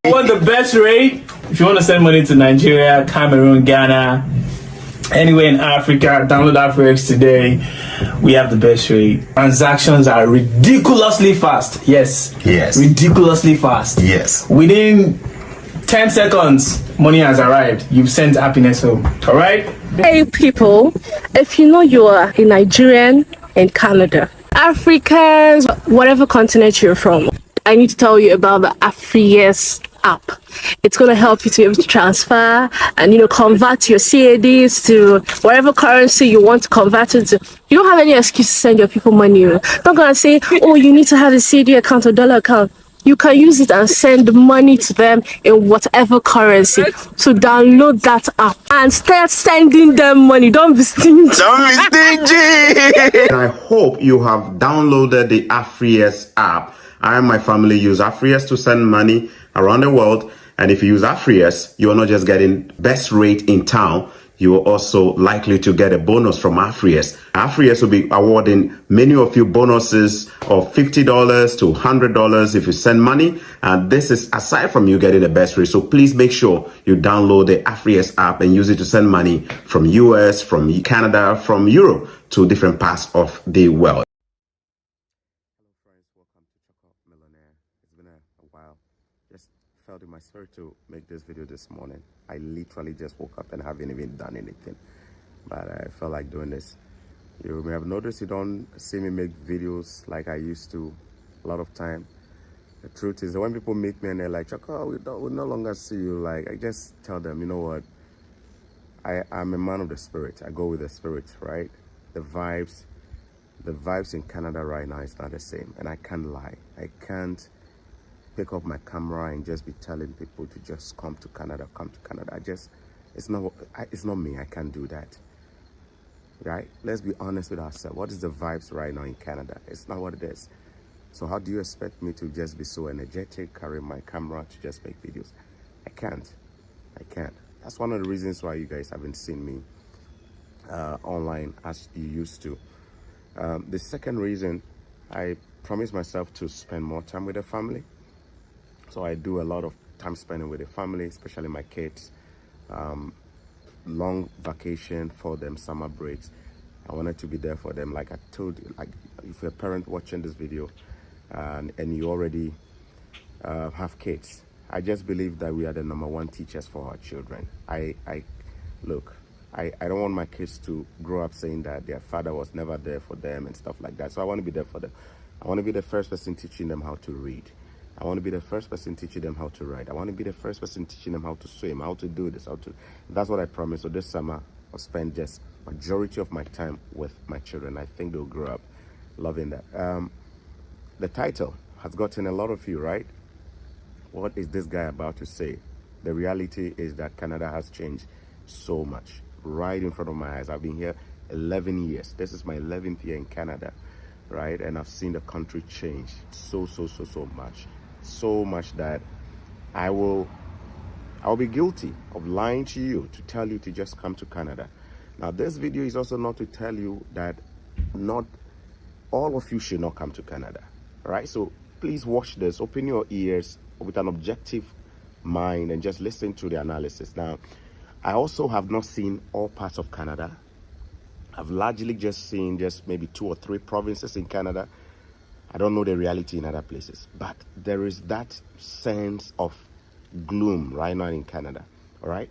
You want the best rate? If you want to send money to Nigeria, Cameroon, Ghana, anywhere in Africa, download Afriex today. We have the best rate. Transactions are ridiculously fast. Yes. Ridiculously fast. Yes. Within 10 seconds, money has arrived. You've sent happiness home. All right? Hey people, if you know you are a Nigerian in Canada, Africans, whatever continent you're from, I need to tell you about the Afriex app. It's going to help you to be able to transfer and convert your CADs to whatever currency you want to convert it to. You don't have any excuse to send your people money. Not gonna say, oh, you need to have a CAD account or dollar account. You can use it and send money to them in whatever currency. So download that app and start sending them money. Don't be stingy. Don't be stingy. I hope you have downloaded the Afriex app. I and my family use Afriex to send money around the world. And if you use Afriex, you are not just getting best rate in town, you are also likely to get a bonus from Afriex. Afriex will be awarding many of you bonuses of $50 to $100 if you send money. And this is aside from you getting the best rate. So please make sure you download the Afriex app and use it to send money from US, from Canada, from Europe to different parts of the world. Felt in my spirit to make this video this morning. I literally just woke up and haven't even done anything, but I felt like doing this. You may have noticed you don't see me make videos like I used to a lot of time. The truth is that when people meet me and they're like, Chaka, we no longer see you, like, I just tell them, you know what, I'm a man of the spirit. I go with the spirit, right? The vibes in Canada right now is not the same, and I can't lie. I can't pick up my camera and just be telling people to just come to Canada. It's not me. I can't do that, right? Let's be honest with ourselves. What is the vibes right now in Canada? It's not what it is. So how do you expect me to just be so energetic, carry my camera to just make videos? I can't. That's one of the reasons why you guys haven't seen me online as you used to. The second reason, I promised myself to spend more time with the family. So I do a lot of time spending with the family, especially my kids. Long vacation for them, summer breaks. I wanted to be there for them. Like I told you, like if you're a parent watching this video and you already have kids, I just believe that we are the #1 teachers for our children. I don't want my kids to grow up saying that their father was never there for them and stuff like that. So I want to be there for them. I want to be the first person teaching them how to read. I want to be the first person teaching them how to write. I want to be the first person teaching them how to swim, how to do this, That's what I promised. So this summer, I'll spend just majority of my time with my children. I think they'll grow up loving that. The title has gotten a lot of you, right? What is this guy about to say? The reality is that Canada has changed so much right in front of my eyes. I've been here 11 years. This is my 11th year in Canada, right? And I've seen the country change so much. So much that I'll be guilty of lying to you to tell you to just come to Canada. Now this video is also not to tell you that not all of you should not come to Canada, right? So please watch this, open your ears with an objective mind and just listen to the analysis. Now I also have not seen all parts of Canada. I've largely just seen maybe 2 or 3 provinces in Canada. I don't know the reality in other places, but there is that sense of gloom right now in Canada, all right?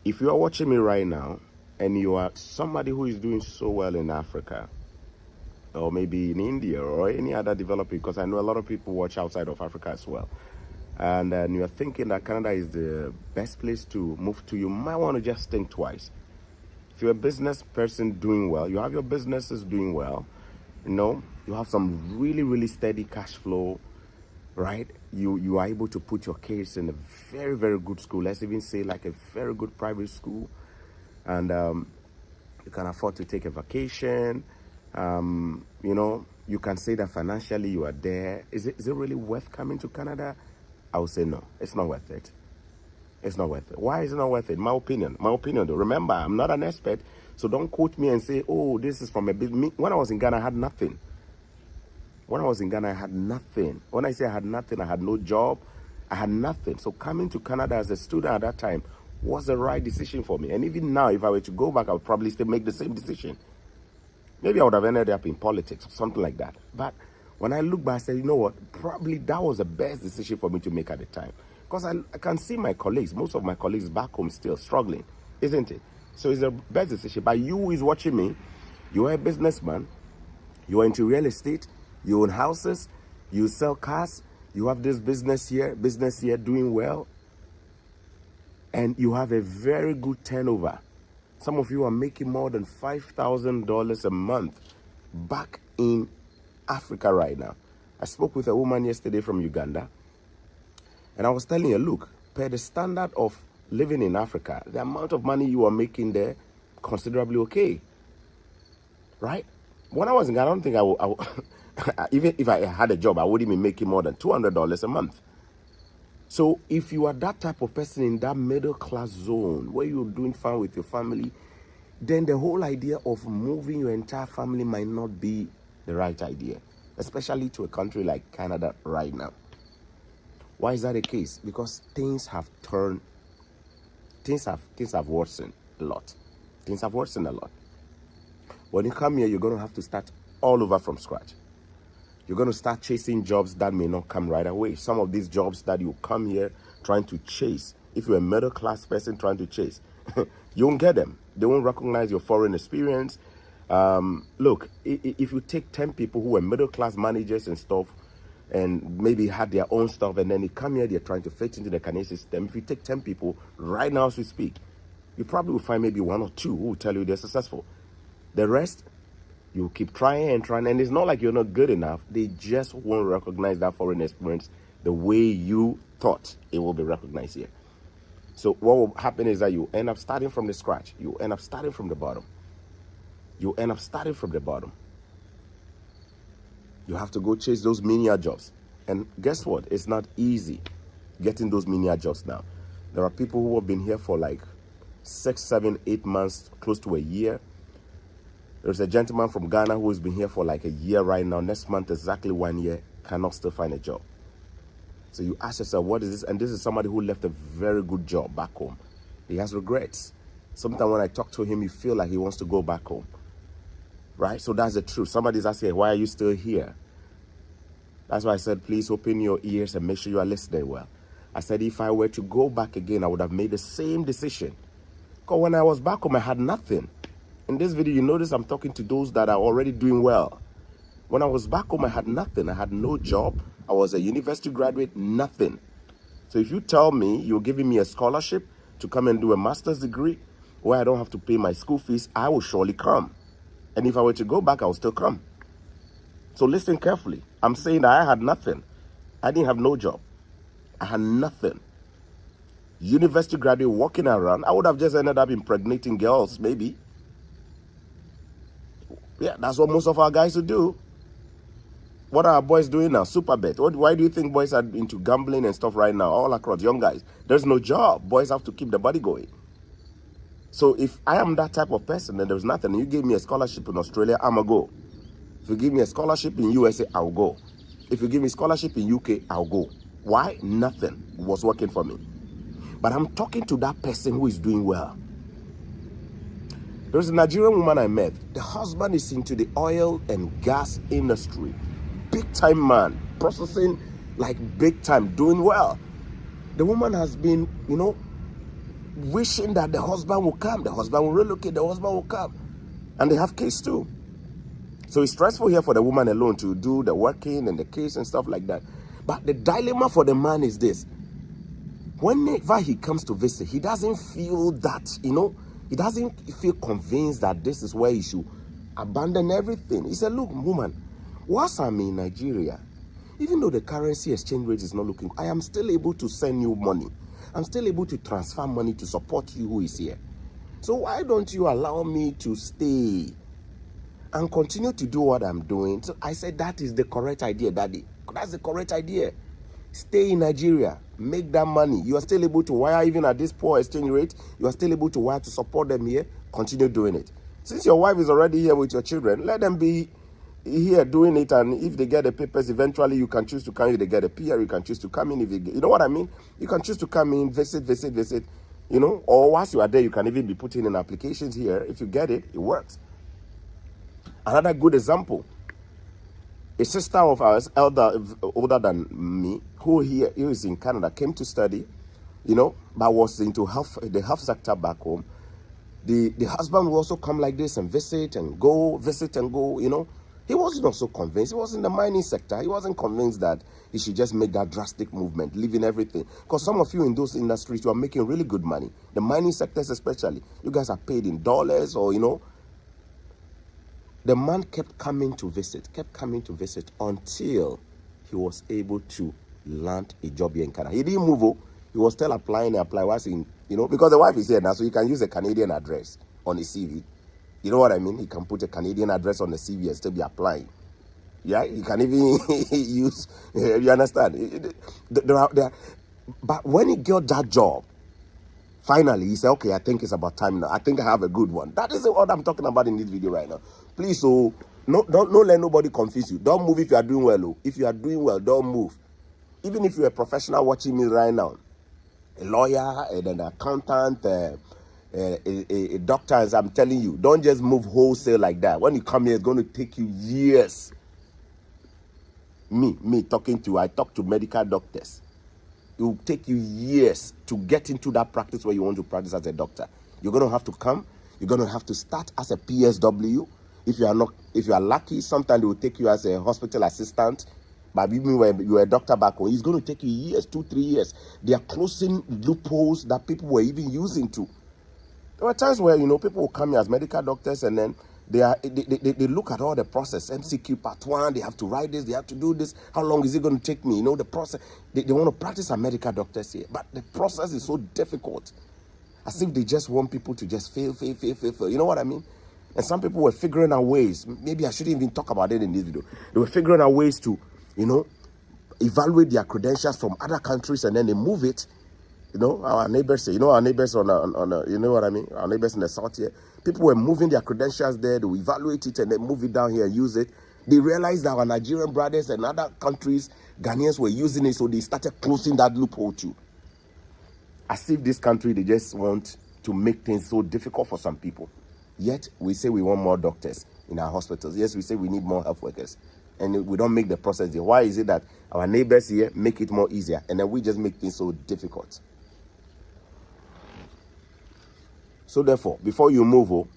If you are watching me right now and you are somebody who is doing so well in Africa, or maybe in India or any other developing, because I know a lot of people watch outside of Africa as well, and you are thinking that Canada is the best place to move to, you might want to just think twice. If you're a business person doing well, you have your businesses doing well, you have some really steady cash flow, right? You are able to put your kids in a very good school. Let's even say like a very good private school, and you can afford to take a vacation. You can say that financially you are there. Is it really worth coming to Canada? I would say no, it's not worth it. It's not worth it. Why is it not worth it? My opinion though. Remember, I'm not an expert, so don't quote me and say, oh, this is from a big... When I was in Ghana, I had nothing. When I say I had nothing, I had no job. I had nothing. So coming to Canada as a student at that time was the right decision for me. And even now, if I were to go back, I would probably still make the same decision. Maybe I would have ended up in politics or something like that. But when I look back, I said, you know what? Probably that was the best decision for me to make at the time. Because I can see my colleagues, most of my colleagues back home still struggling, isn't it? So it's the best decision. But you who is watching me, you are a businessman, you are into real estate, you own houses, you sell cars, you have this business here doing well, and you have a very good turnover. Some of you are making more than $5,000 a month back in Africa right now. I spoke with a woman yesterday from Uganda, and I was telling her, look, per the standard of living in Africa, the amount of money you are making there, considerably okay, right? When I was in Ghana, I don't think I would even if I had a job, I wouldn't be making more than $200 a month. So if you are that type of person in that middle class zone where you're doing fine with your family, then the whole idea of moving your entire family might not be the right idea, especially to a country like Canada right now. Why is that the case? Because things have turned, things have worsened a lot. Things have worsened a lot. When you come here, you're going to have to start all over from scratch. You're going to start chasing jobs that may not come right away. Some of these jobs that you come here trying to chase, if you're a middle class person trying to chase, you won't get them. They won't recognize your foreign experience. Look, if you take 10 people who are middle class managers and stuff, and maybe had their own stuff, and then they come here, they're trying to fit into the Canadian system. If you take 10 people right now as we speak, you probably will find maybe one or two who will tell you they're successful. The rest, you keep trying and trying, and it's not like you're not good enough. They just won't recognize that foreign experience the way you thought it will be recognized here. So what will happen is that you end up starting from the scratch. You end up starting from the bottom. You end up starting from the bottom. You have to go chase those menial jobs. And guess what? It's not easy getting those menial jobs now. There are people who have been here for like 6, 7, 8 months, close to a year. There's a gentleman from Ghana who has been here for like a year right now. Next month, exactly 1 year, cannot still find a job. So you ask yourself, what is this? And this is somebody who left a very good job back home. He has regrets. Sometimes when I talk to him, you feel like he wants to go back home. Right? So that's the truth. Somebody's asking, why are you still here? That's why I said, please open your ears and make sure you are listening well. I said, if I were to go back again, I would have made the same decision. Because when I was back home, I had nothing. In this video, you notice I'm talking to those that are already doing well. When I was back home, I had nothing. I had no job. I was a university graduate, nothing. So if you tell me you're giving me a scholarship to come and do a master's degree where I don't have to pay my school fees, I will surely come. And if I were to go back, I will still come. So listen carefully. I'm saying that I had nothing. I didn't have no job. I had nothing. University graduate walking around, I would have just ended up impregnating girls, maybe. Yeah, that's what most of our guys would do. What are our boys doing now? Super bet. Why do you think boys are into gambling and stuff right now? All across, young guys. There's no job. Boys have to keep the body going. So if I am that type of person and there's nothing, you give me a scholarship in Australia, I'm going to go. If you give me a scholarship in USA, I'll go. If you give me a scholarship in UK, I'll go. Why? Nothing was working for me. But I'm talking to that person who is doing well. There's a Nigerian woman I met. The husband is into the oil and gas industry. Big time man, processing like big time, doing well. The woman has been, wishing that the husband will come. The husband will relocate, the husband will come. And they have kids too. So it's stressful here for the woman alone to do the working and the kids and stuff like that. But the dilemma for the man is this. Whenever he comes to visit, he doesn't feel that, he doesn't feel convinced that this is where he should abandon everything. He said, look, woman, whilst I'm in Nigeria, even though the currency exchange rate is not looking, I am still able to send you money. I'm still able to transfer money to support you who is here. So why don't you allow me to stay and continue to do what I'm doing? So I said, that is the correct idea, Daddy. That's the correct idea. Stay in Nigeria, make that money. You are still able to wire, even at this poor exchange rate, you are still able to wire to support them here. Continue doing it. Since your wife is already here with your children, let them be here doing it, and if they get the papers, eventually you can choose to come. If they get a PR, you can choose to come in. If you know what I mean, you can choose to come in, visit. You know, or whilst you are there, you can even be putting in applications here. If you get it, it works. Another good example: a sister of ours, older than me, who is in Canada, came to study, you know, but was into the health sector back home. The husband will also come like this and visit and go, you know. He wasn't also convinced. He was in the mining sector. He wasn't convinced that he should just make that drastic movement, leaving everything. Because some of you in those industries, you are making really good money. The mining sectors especially. You guys are paid in dollars or, you know. The man kept coming to visit until he was able to land a job here in Canada. He didn't move. He was still applying. Was in, you know, because the wife is here now, so he can use a Canadian address on his CV. You know what I mean? He can put a Canadian address on the CV and still be applying. Yeah, he can even use, you understand? But when he got that job, finally, he said, okay, I think it's about time now. I think I have a good one. That is what I'm talking about in this video right now. Please, so don't let nobody confuse you. Don't move if you are doing well. Oh. If you are doing well, don't move. Even if you're a professional watching me right now, a lawyer, an accountant, a doctor, as I'm telling you, don't just move wholesale like that. When you come here, it's going to take you years. I talk to medical doctors. It will take you years to get into that practice where you want to practice as a doctor. You're going to have to come. You're going to have to start as a PSW. If you are lucky, sometimes they will take you as a hospital assistant. But even when you're a doctor back home, it's going to take you years, 2-3 years. They are closing loopholes that people were even using to. There were times where, you know, people will come here as medical doctors and then they look at all the process. MCQ part 1, they have to write this, they have to do this. How long is it going to take me? You know, the process. They want to practice as medical doctors here. But the process is so difficult. As if they just want people to just fail. You know what I mean? And some people were figuring out ways. Maybe I shouldn't even talk about it in this video. They were figuring out ways to, you know, evaluate their credentials from other countries and then they move it. You know, our neighbors say, you know, our neighbors on you know what I mean? Our neighbors in the south here. People were moving their credentials there. They will evaluate it and then move it down here and use it. They realized that our Nigerian brothers and other countries, Ghanaians were using it, so they started closing that loophole too. As if this country, they just want to make things so difficult for some people. Yet, we say we want more doctors in our hospitals. Yes, we say we need more health workers. And we don't make the process here. Why is it that our neighbors here make it more easier and then we just make things so difficult? So therefore, before you move,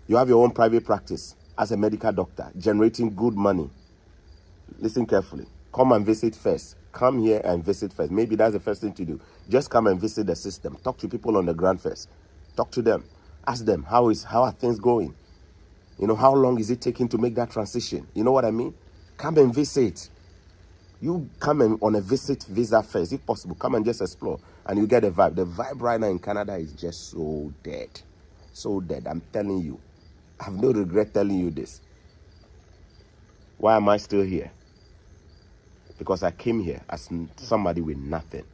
you have your own private practice as a medical doctor, generating good money. Listen carefully. Come and visit first. Come here and visit first. Maybe that's the first thing to do. Just come and visit the system. Talk to people on the ground first. Talk to them. Ask them, how are things going? You know, how long is it taking to make that transition? You know what I mean? Come and visit. You come on a visa first, if possible. Come and just explore, and you get a vibe. The vibe right now in Canada is just so dead. So dead, I'm telling you. I have no regret telling you this. Why am I still here? Because I came here as somebody with nothing.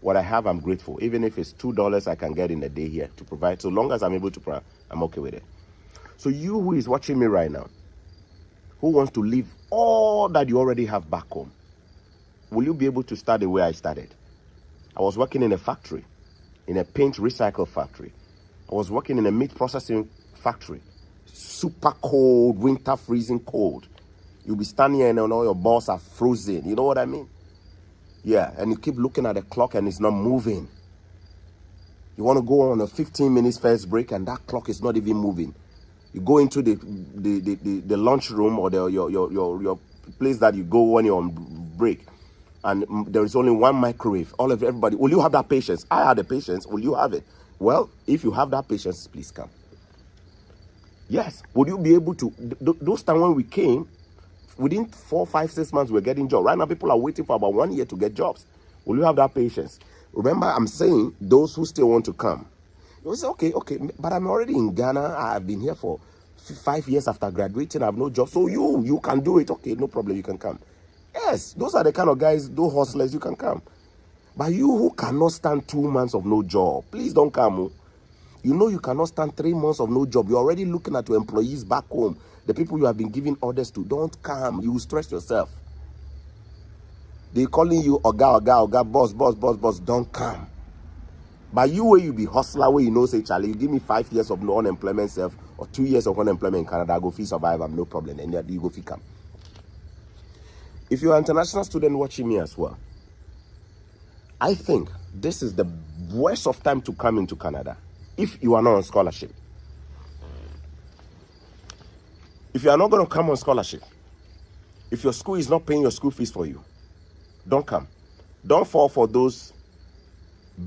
What I have, I'm grateful. Even if it's $2 I can get in a day here to provide. So long as I'm able to provide, I'm okay with it. So you who is watching me right now, who wants to leave all that you already have back home, will you be able to start the way I started? I was working in a factory, in a paint recycle factory. I was working in a meat processing factory. Super cold, winter freezing cold. You'll be standing here and all your balls are frozen. You know what I mean? Yeah, and you keep looking at the clock and it's not moving. You want to go on a 15 minutes first break and that clock is not even moving. You go into the lunch room or your place that you go when you're on break, and there is only one microwave. Everybody, will you have that patience? I had the patience. Will you have it? Well, if you have that patience, please come. Yes. Would you be able to? Those times when we came, within 4, 5, 6 months, we're getting jobs. Right now, people are waiting for about 1 year to get jobs. Will you have that patience? Remember, I'm saying those who still want to come. You say, okay, but I'm already in Ghana. I've been here for 5 years after graduating. I have no job. So you can do it. Okay, no problem. You can come. Yes, those are the kind of guys, those hustlers, you can come. But you who cannot stand 2 months of no job, please don't come. You know you cannot stand 3 months of no job. You're already looking at your employees back home, the people you have been giving orders to. Don't come. You will stress yourself. They calling you oga, boss. Don't come. But you where you be hustler, where you know say, Charlie, you give me 5 years of no unemployment self or 2 years of unemployment in Canada, I go fee survive, I'm no problem. And you go fee come. If you're an international student watching me as well, I think this is the worst of time to come into Canada if you are not on scholarship. If you are not going to come on scholarship, if your school is not paying your school fees for you, don't come. Don't fall for those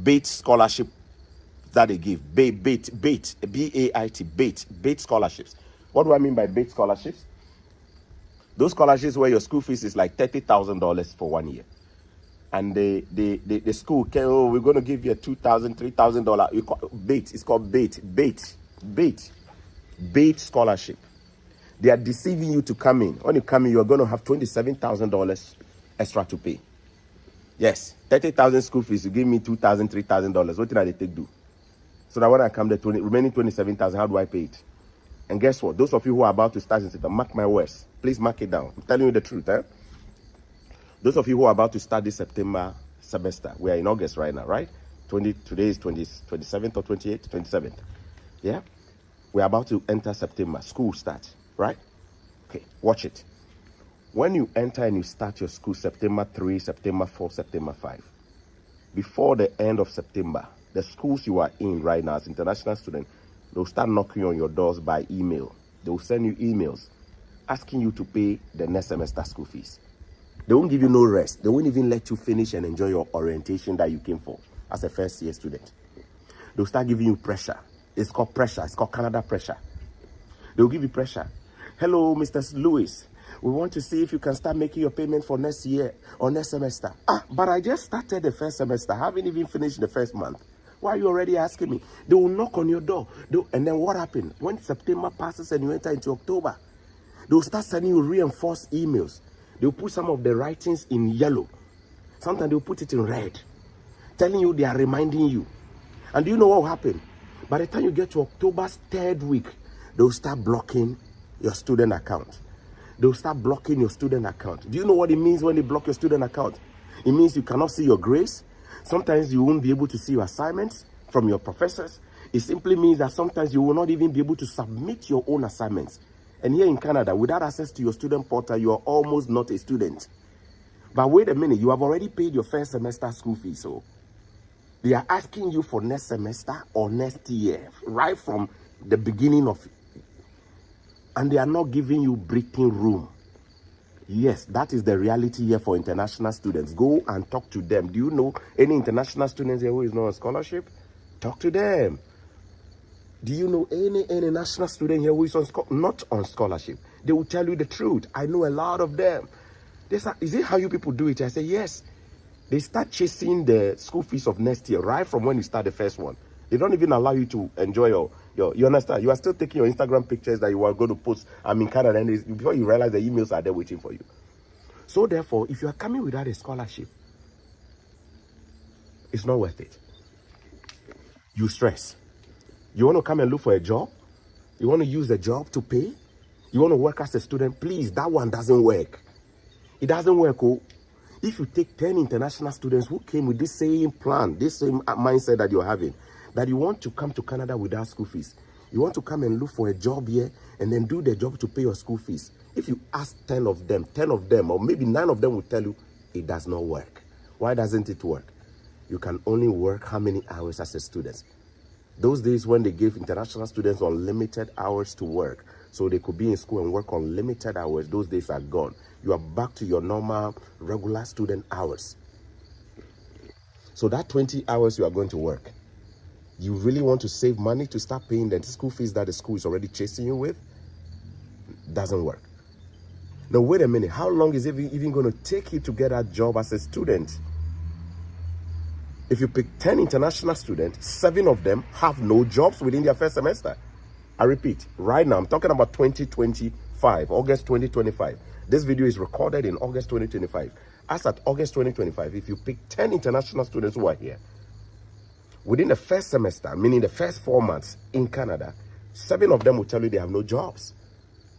bait scholarship that they give. Bait, B-A-I-T, bait scholarships. What do I mean by bait scholarships? Those scholarships where your school fees is like $30,000 for 1 year. And the school can, oh, we're going to give you a $2,000, $3,000. Bait, it's called bait scholarship. They are deceiving you to come in. When you come in, you're going to have $27,000 extra to pay. Yes, 30,000 school fees. You give me $2,000, $3,000. What did I take do? So that when I come, the remaining 27,000, how do I pay it? And guess what? Those of you who are about to start in September, mark my words. Please mark it down. I'm telling you the truth. Those of you who are about to start this September semester, we are in August right now, right? Today is 27th or 28th? 27th. Yeah? We are about to enter September. School starts, right? Okay, watch it. When you enter and you start your school September 3, September 4, September 5, before the end of September, the schools you are in right now as international students, they'll start knocking on your doors by email. They will send you emails asking you to pay the next semester school fees. They won't give you no rest. They won't even let you finish and enjoy your orientation that you came for as a first year student. They'll start giving you pressure. It's called pressure. It's called Canada pressure. They'll give you pressure. Hello, Mr. Lewis. We want to see if you can start making your payment for next year or next semester. But I just started the first semester. I haven't even finished the first month. Why are you already asking me? They will knock on your door. And then what happened? When September passes and you enter into October, they will start sending you reinforced emails. They'll put some of the writings in yellow. Sometimes they'll put it in red, telling you they are reminding you. And do you know what will happen? By the time you get to October's 3rd week, they'll start blocking your student account. They'll start blocking your student account. Do you know what it means when they block your student account? It means you cannot see your grades. Sometimes you won't be able to see your assignments from your professors. It simply means that sometimes you will not even be able to submit your own assignments. And here in Canada, without access to your student portal, you are almost not a student. But wait a minute, you have already paid your first semester school fee, so they are asking you for next semester or next year, right from the beginning of it. And they are not giving you breathing room. Yes, that is the reality here for international students. Go and talk to them. Do you know any international students here who is not on scholarship? Talk to them. Do you know any international student here who is not on scholarship? They will tell you the truth. I know a lot of them. Is it how you people do it? I say, yes. They start chasing the school fees of next year right from when you start the first one. They don't even allow you to enjoy you understand? You are still taking your Instagram pictures that you are going to post. I'm in Canada, and before you realize the emails are there waiting for you. So therefore, if you are coming without a scholarship, it's not worth it. You stress. You want to come and look for a job? You want to use the job to pay? You want to work as a student? Please, that one doesn't work. It doesn't work. If you take 10 international students who came with this same plan, this same mindset that you're having, that you want to come to Canada without school fees, you want to come and look for a job here and then do the job to pay your school fees. If you ask 10 of them, or maybe 9 of them will tell you it does not work. Why doesn't it work? You can only work how many hours as a student? Those days when they gave international students unlimited hours to work, so they could be in school and work unlimited hours, those days are gone. You are back to your normal, regular student hours. So that 20 hours you are going to work, you really want to save money to start paying the school fees that the school is already chasing you with? Doesn't work. Now, wait a minute. How long is it even going to take you to get a job as a student? If you pick 10 international students, 7 of them have no jobs within their first semester. I repeat, right now, I'm talking about 2025, August 2025. This video is recorded in August 2025. As at August 2025, if you pick 10 international students who are here, Within the first semester, meaning the first 4 months in Canada, 7 of them will tell you they have no jobs.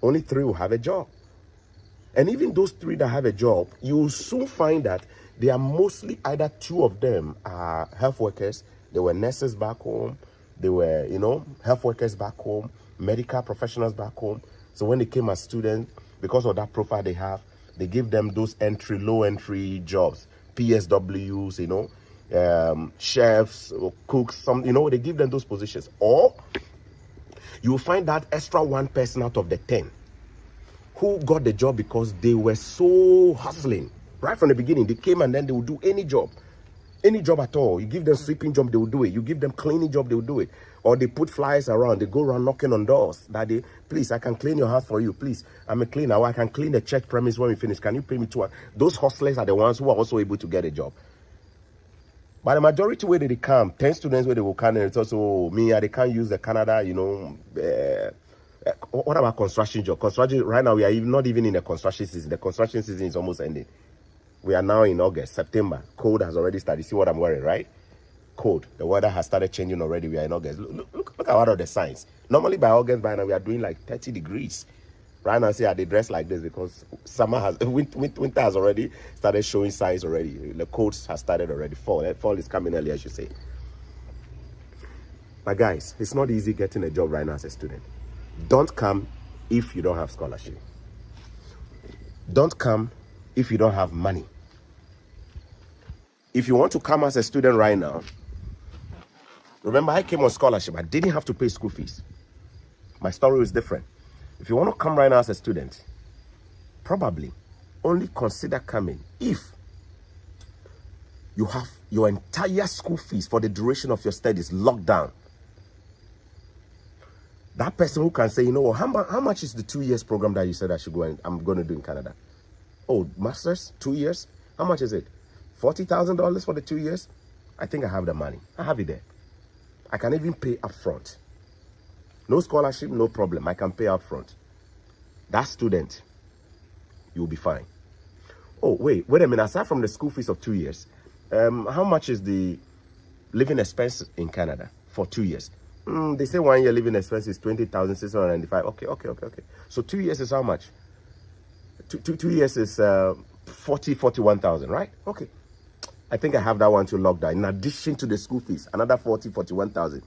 Only 3 will have a job. And even those 3 that have a job, you will soon find that they are mostly either 2 of them are health workers, they were nurses back home, they were, health workers back home, medical professionals back home. So when they came as students, because of that profile they have, they give them those low entry jobs, PSWs, chefs or cooks, they give them those positions. Or you will find that extra 1 person out of the 10 who got the job because they were so hustling right from the beginning. They came and then they would do any job at all. You give them sweeping job, they will do it. You give them cleaning job, they will do it. Or they put flyers around, they go around knocking on doors. That please, I can clean your house for you. Please, I'm a cleaner. Or I can clean the church premise when we finish. Can you pay me $2? Those hustlers are the ones who are also able to get a job. But the majority where they come, 10 students where they will come, and it's also me, they can't use the Canada, what about construction job? Construction, right now, we are not even in the construction season. The construction season is almost ending. We are now in August, September. Cold has already started. See what I'm wearing, right? Cold. The weather has started changing already. We are in August. Look at what are the signs. Normally by August, by now, we are doing like 30 degrees. Right now, see, they dress like this because winter has already started showing signs already. The cold has started already. Fall is coming early, I should say. But guys, it's not easy getting a job right now as a student. Don't come if you don't have scholarship. Don't come if you don't have money. If you want to come as a student right now, remember I came on scholarship. I didn't have to pay school fees. My story is different. If you want to come right now as a student, probably only consider coming if you have your entire school fees for the duration of your studies locked down. That person who can say, how much is the 2 years program that you said I should go and I'm going to do in Canada? Oh, master's, 2 years? How much is it? $40,000 for the 2 years? I think I have the money. I have it there. I can even pay up front. No scholarship, no problem. I can pay up front. That student, you'll be fine. Oh, wait a minute. Aside from the school fees of 2 years, how much is the living expense in Canada for 2 years? They say 1 year living expense is $20,695. Okay. So 2 years is how much? Two years is 41,000, right? Okay. I think I have that one to lock down. In addition to the school fees, another 41,000.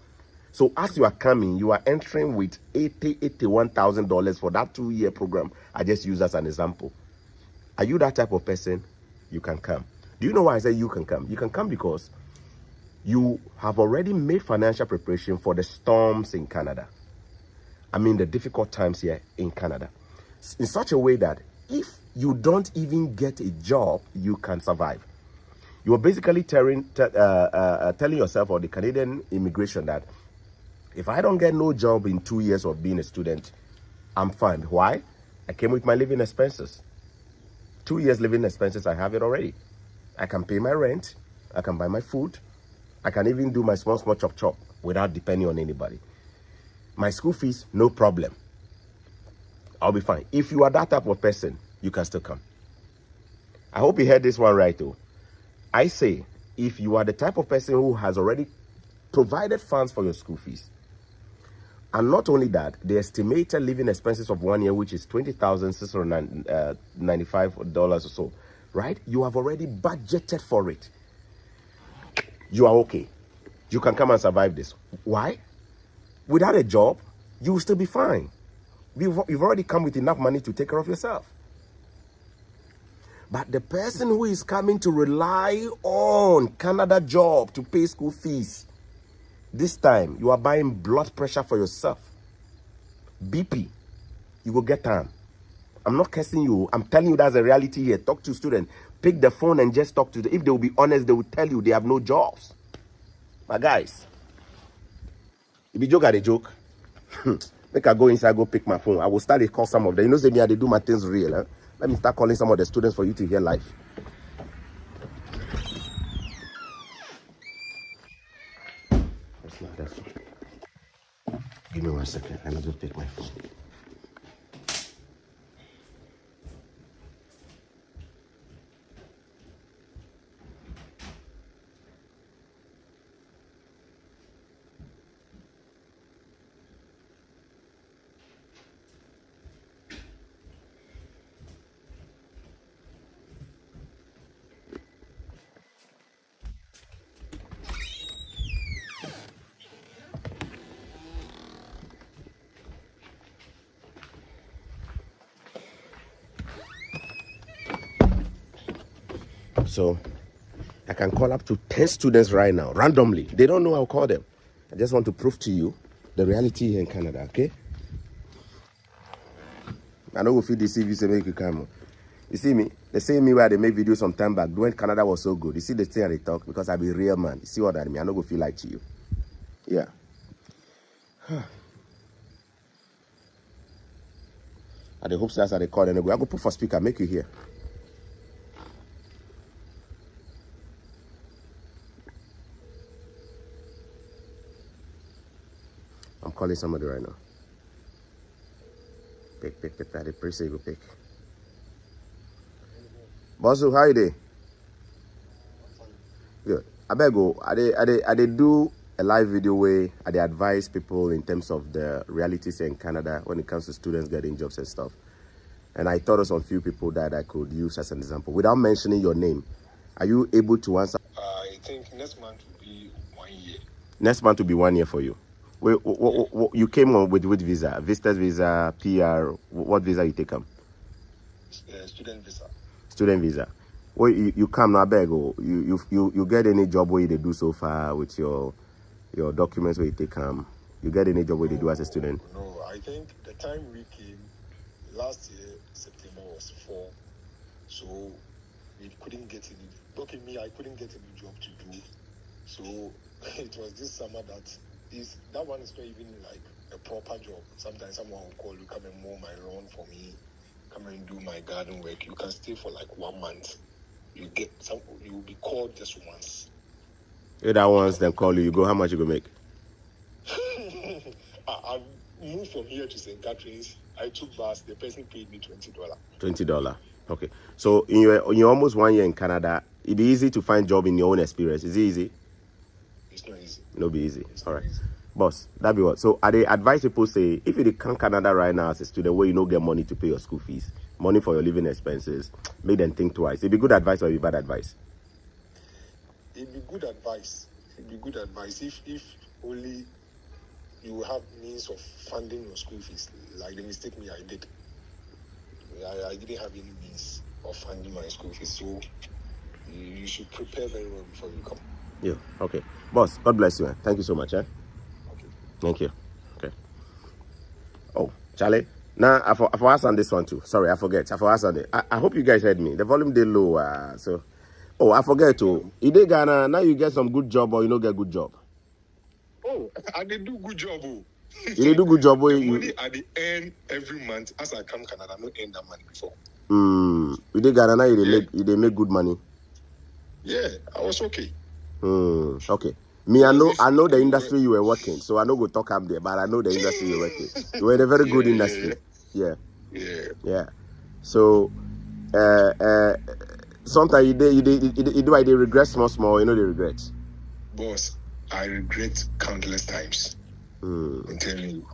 So as you are coming, you are entering with $81,000 for that 2 year program. I just use as an example. Are you that type of person? You can come. Do you know why I say you can come? You can come because you have already made financial preparation for the storms in Canada. I mean, the difficult times here in Canada. In such a way that if you don't even get a job, you can survive. You are basically telling yourself or the Canadian immigration that if I don't get no job in 2 years of being a student, I'm fine. Why? I came with my living expenses. 2 years living expenses, I have it already. I can pay my rent. I can buy my food. I can even do my small chop without depending on anybody. My school fees, no problem. I'll be fine. If you are that type of person, you can still come. I hope you heard this one right though. I say, if you are the type of person who has already provided funds for your school fees, and not only that, the estimated living expenses of 1 year, which is $20,695 or so, right? You have already budgeted for it. You are okay. You can come and survive this. Why? Without a job, you will still be fine. You've already come with enough money to take care of yourself. But the person who is coming to rely on Canada job to pay school fees, this time you are buying blood pressure for yourself. BP, you will get time. I'm not cursing you. I'm telling you that's a reality here. Talk to students. Pick the phone and just talk to them. If they will be honest, they will tell you they have no jobs. But guys, if you joke at a joke, make I go inside, go pick my phone. I will start to call some of them. You know, say me, they do my things real. Huh? Let me start calling some of the students for you to hear live. That's not that phone. Give me 1 second. Let me go pick my phone. So I can call up to 10 students right now, randomly. They don't know I'll call them. I just want to prove to you the reality here in Canada, okay? I know if you deceive you, say make you come. You see me? They say me where they make videos some time back when Canada was so good. You see the thing they talk because I be real man. You see what I mean? I don't go feel like to you. Yeah. I hope that's how they call them. I go put for speaker, make you hear. I'm calling somebody right now. Pick. They pray say go pick. Bosu, how you dey? Good. I better go. I they do a live video where I they advise people in terms of the realities here in Canada when it comes to students getting jobs and stuff. And I thought of some few people that I could use as an example. Without mentioning your name, are you able to answer? I think next month will be 1 year. Next month will be 1 year for you. Wait, you came on with which visa? Visitor's visa, PR? What visa you take on? Student visa. Student visa. Well, you come now, beg. You get any job where they do so far with your documents where you take you get any job where they do as a student? No, I think the time we came last year, September was 4, so we couldn't get any. Look at me, I couldn't get any job to do. So it was this summer that one is not even like a proper job. Sometimes someone will call you, come and mow my lawn for me, come and do my garden work. You can stay for like 1 month. You will be called just once. That once then call you, you go, how much you go make? I moved from here to St. Catharines. I took bus. The person paid me $20. $20. Okay. So in your almost 1 year in Canada, it'd be easy to find job in your own experience. Is it easy? It's not easy. No be easy. It's all not right. easy. Boss, that be what. So I they advise people say if you come Canada right now as a student where you don't get money to pay your school fees, money for your living expenses, make them think twice. It'd be good advice or it'd be bad advice? It'd be good advice. It'd be good advice if only you have means of funding your school fees. Like the mistake I did. I didn't have any means of funding my school fees, so you should prepare very well before you come. Yeah. Okay. Boss, God bless you, man. Thank you so much, eh? Okay. Thank you. Okay. Oh, Charlie. Now I for ask on this one too. Sorry, I forget. I for ask on it. I hope you guys heard me. The volume did low. So, oh, I forget to. You did Ghana. Now you get some good job or you don't get good job. Oh, I did do good job. Oh. You do good job. The money at the end every month as I come Canada, I don't earn that money before. You did Ghana. Now you make good money. Yeah, I was okay. Okay. Me, I know the industry you were working, so I know go talk up there, but I know the industry you were working. You were in a very good industry. Yeah. So, sometimes you do I regret small, you know the regret. Boss, I regret countless times. I'm telling you.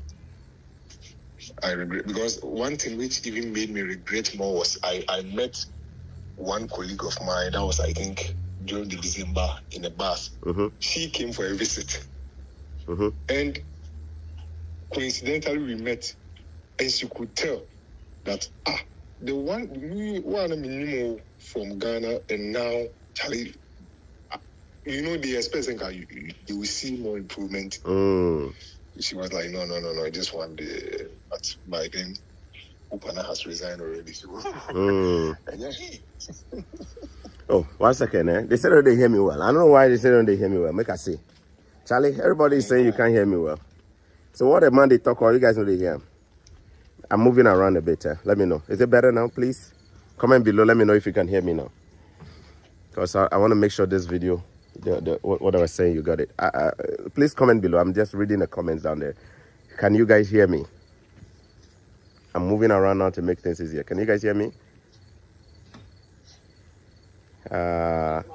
I regret because one thing which even made me regret more was I met one colleague of mine that was, I think, during the December in a bus. She came for a visit. And coincidentally we met, and she could tell that the one from Ghana, and now Charlie, they expect you will see more improvement. She was like, no, I just want the. But by then, Upana has resigned already. So. And yeah. Oh, 1 second, eh? They said they hear me well. I don't know why they said they hear me well. Make I see. Charlie, everybody is saying you can't hear me well. So what the man they talk about, you guys know they hear. I'm moving around a bit. Let me know. Is it better now, please? Comment below. Let me know if you can hear me now. Because I want to make sure this video, what I was saying, you got it. Please comment below. I'm just reading the comments down there. Can you guys hear me? I'm moving around now to make things easier. Can you guys hear me?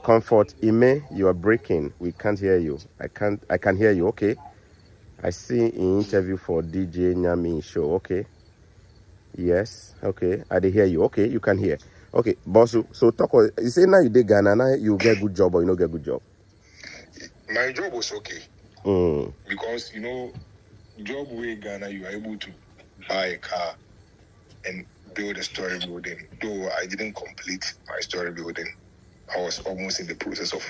Comfort Ime, you are breaking. We can't hear you. I can hear you. Okay. I see in interview for DJ Nyami show. Okay. Yes. Okay. I did hear you. Okay. You can hear. Okay. Boss, so talk. You say now you did Ghana. Now you get good job or you don't get good job? My job was okay. Because job way Ghana, you are able to buy a car and build a story building. Though I didn't complete my story building. I was almost in the process of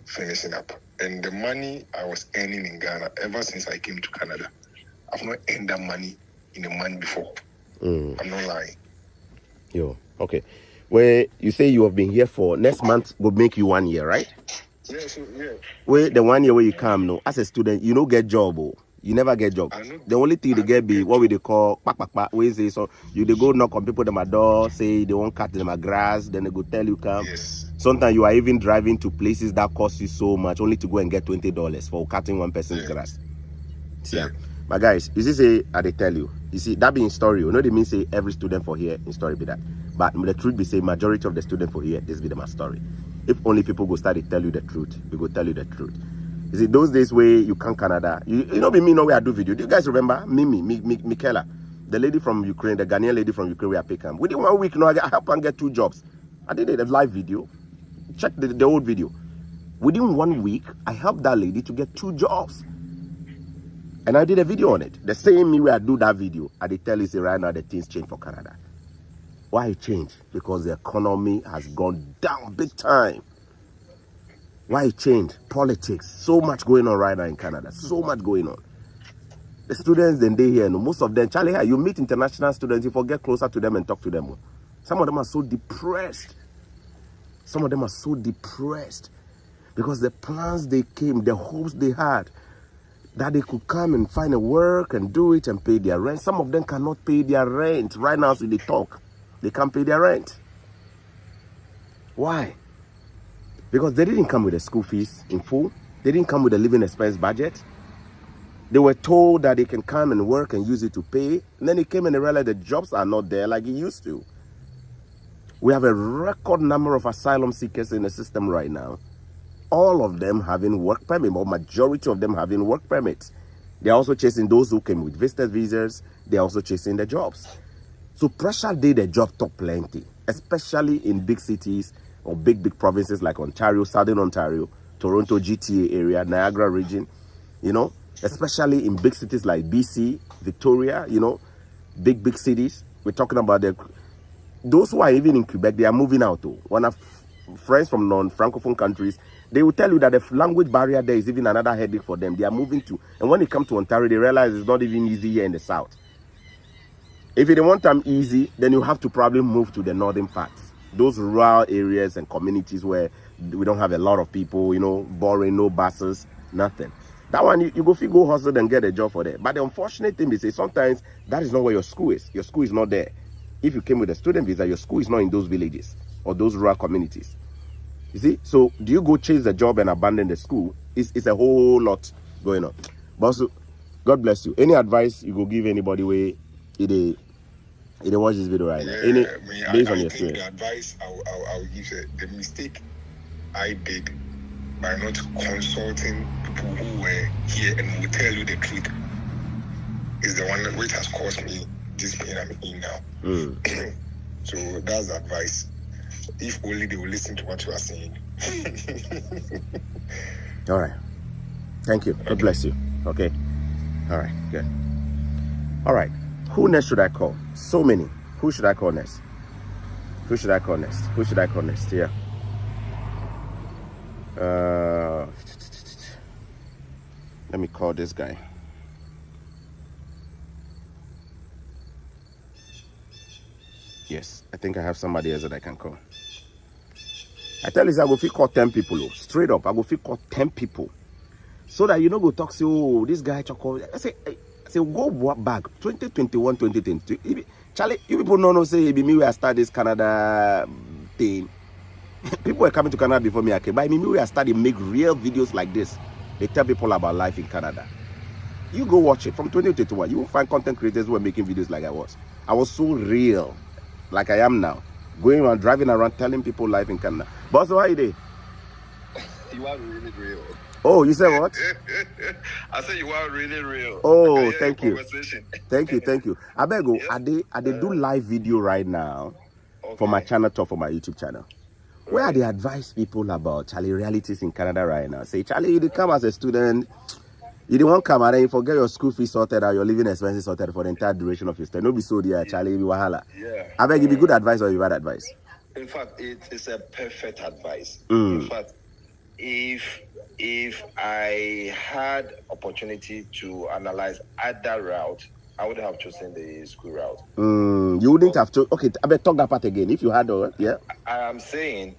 finishing up. And the money I was earning in Ghana, ever since I came to Canada, I've not earned that money in a month before. I'm not lying. Yo, okay. Where you say you have been here for next month will make you 1 year, right? Yeah, so yeah. Where the 1 year where you come, no, as a student, you don't get job, oh. You never get job. The only thing they get be what we they call we say so you they go knock on people them at door, say they won't cut them a grass, then they go tell you come. Yes. Sometimes you are even driving to places that cost you so much only to go and get $20 for cutting one person's grass. Yeah. But guys, you see say they tell you. You see that being story, you know they mean say every student for here in story be that. But the truth be say majority of the student for here, this be the story. If only people go start to tell you the truth, we go tell you the truth. You see, those days where you come Canada, you know me know where I do video. Do you guys remember Michaela, the lady from Ukraine, the Ghanaian lady from Ukraine where I pick her? Within 1 week, I help her get 2 jobs. I did a live video. Check the old video. Within 1 week, I helped that lady to get 2 jobs. And I did a video on it. The same me where I do that video, I did tell you say right now the things change for Canada. Why it changed? Because the economy has gone down big time. Why it changed? Politics. So much going on right now in Canada. So much going on. The students, then they here, no, most of them, Charlie, you meet international students, you forget closer to them and talk to them. Some of them are so depressed. Some of them are so depressed because the plans they came, the hopes they had, that they could come and find a work and do it and pay their rent. Some of them cannot pay their rent. Right now, so they talk. They can't pay their rent. Why? Because they didn't come with the school fees in full. They didn't come with a living expense budget. They were told that they can come and work and use it to pay. And then they came and they realized the jobs are not there like it used to. We have a record number of asylum seekers in the system right now. All of them having work permit, or majority of them having work permits. They're also chasing those who came with visitor visas. They're also chasing the jobs. So pressure did the job top plenty, especially in big cities or big provinces like Ontario, Southern Ontario, Toronto, GTA area, Niagara region, you know, especially in big cities like BC, Victoria, you know, big cities. We're talking about those who are even in Quebec, they are moving out too. One of friends from non-Francophone countries, they will tell you that the language barrier there is even another headache for them. They are moving to, and when they come to Ontario, they realize it's not even easy here in the south. If you don't want them easy, then you have to probably move to the northern parts. Those rural areas and communities where we don't have a lot of people, you know, boring, no buses, nothing. That one, you go hustle and get a job for that. But the unfortunate thing is sometimes that is not where your school is. Your school is not there. If you came with a student visa, your school is not in those villages or those rural communities. You see? So do you go chase the job and abandon the school? It's a whole lot going on. But also, God bless you. Any advice you go give anybody where they watch this video right now? Based on your experience. The advice I'll give the mistake I did by not consulting people who were here and will tell you the truth is the one which has caused me this pain I'm in now. So that's the advice. If only they will listen to what you are saying. All right. Thank you. God bless you. Okay. All right. Good. All right. Who next should I call? So many. Who should I call next? Who should I call next? Who should I call next? Yeah. Let me call this guy. Yes, I think I have somebody else that I can call. I tell you, I go fit call 10 people. Straight up, I go fit call 10 people. So that you know go talk, say, oh, this guy choco. I say go back 2021, 2022. Charlie, you people know say it be me where I start this Canada thing. People were coming to Canada before me. Okay, but me where I started make real videos like this. They tell people about life in Canada. You go watch it from 2021. You will find content creators who were making videos like I was. I was so real, like I am now, going around, driving around, telling people life in Canada. Boss, how are you doing? You are really real. Oh, you said what? I said you are really real. Oh, thank you. Thank you. I better go. I do live video right now for my channel, for my YouTube channel. Where they advise people about Charlie realities in Canada right now. Say, Charlie, you did come as a student, you didn't want to come and then you forget your school fees sorted out, your living expenses sorted for the entire duration of your stay. No be so dear, Charlie, be wahala. Yeah. I beg you, be good advice or you bad advice? In fact, it is a perfect advice. Mm. In fact, if I had opportunity to analyze other route, I would have chosen the school route. You wouldn't have to. Okay, I better talk that part again. If you had, yeah. I am saying,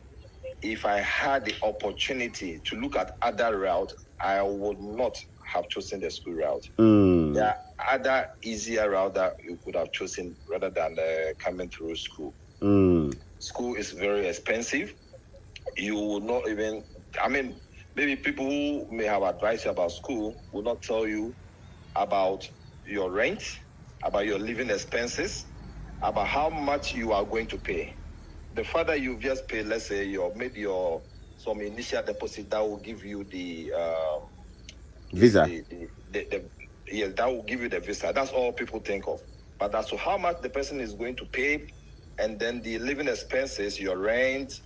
if I had the opportunity to look at other route, I would not have chosen the school route. There are other easier route that you could have chosen rather than coming through school. School is very expensive. You will not even, I mean, maybe people who may have advised you about school will not tell you about your rent, about your living expenses, about how much you are going to pay. The further you've just paid, let's say some initial deposit that will give you the visa. Yes, that will give you the visa. That's all people think of. But as to how much the person is going to pay, and then the living expenses, your rent,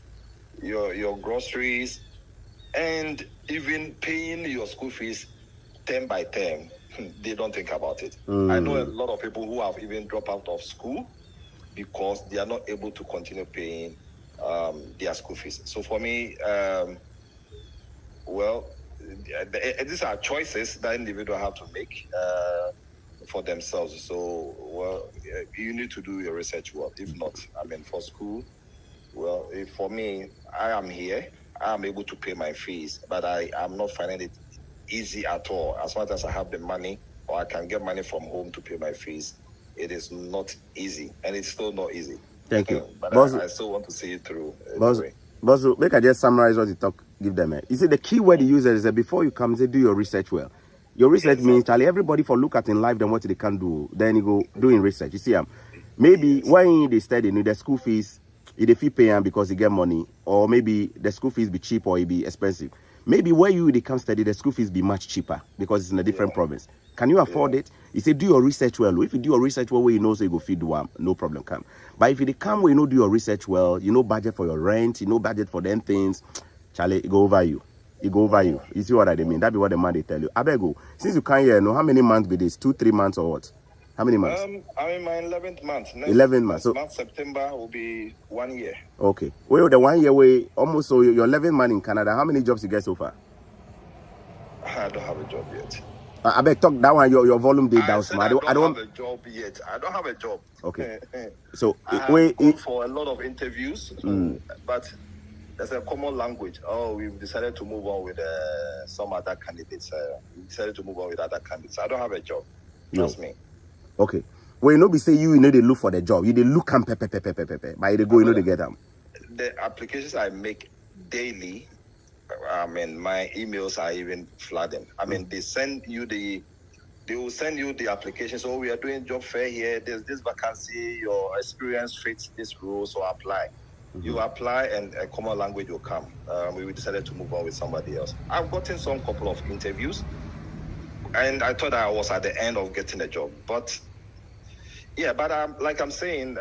your groceries, and even paying your school fees term by term, they don't think about it. I know a lot of people who have even dropped out of school because they are not able to continue paying their school fees. So for me, these are choices that individuals have to make for themselves. So, you need to do your research well. If not, I mean, for school, for me, I am here. I am able to pay my fees, but I am not finding it easy at all. As much as I have the money or I can get money from home to pay my fees, it is not easy, and it's still not easy. Thank you. But I still want to see it through. But make I just summarize what you talk. Give them. You see, the key word you use is that before you come, say do your research well. Your research means Charlie, everybody for look at in life than what they can do. Then you go doing research. You see, maybe when they study, the school fees, they fee paying because they get money, or maybe the school fees be cheap or it be expensive. Maybe where they come study, the school fees be much cheaper because it's in a different province. Can you afford it? You say do your research well. If you do your research well, where you know so you go feed one, no problem come. But if you come where you know do your research well, you know budget for your rent, you know budget for them things, Charlie, it go over you. It go over you. You see what I mean? That be what the man they tell you. I beg you. Since you can't hear, how many months be this? 2-3 months or what? How many months? I'm in my 11th month. 11 months. So month September will be 1 year. Okay. Well, the 1 year way almost so you're 11 months in Canada. How many jobs you get so far? I don't have a job yet. I beg talk that one. Your volume did down. I don't have a job yet. I don't have a job. Okay. So I have gone for a lot of interviews, but there's a common language. Oh, we've decided to move on with some other candidates. We decided to move on with other candidates. I don't have a job. Trust me. Okay. Well, you know, be say you know they look for the job. You they look and pepe. By they go, you know they get them. The applications I make daily, I mean, my emails are even flooding. I mean, they will send you the application. So we are doing job fair here. There's this vacancy. Your experience fits this role, so apply. You apply, and a common language will come. We decided to move on with somebody else. I've gotten some couple of interviews, and I thought I was at the end of getting a job. But like I'm saying,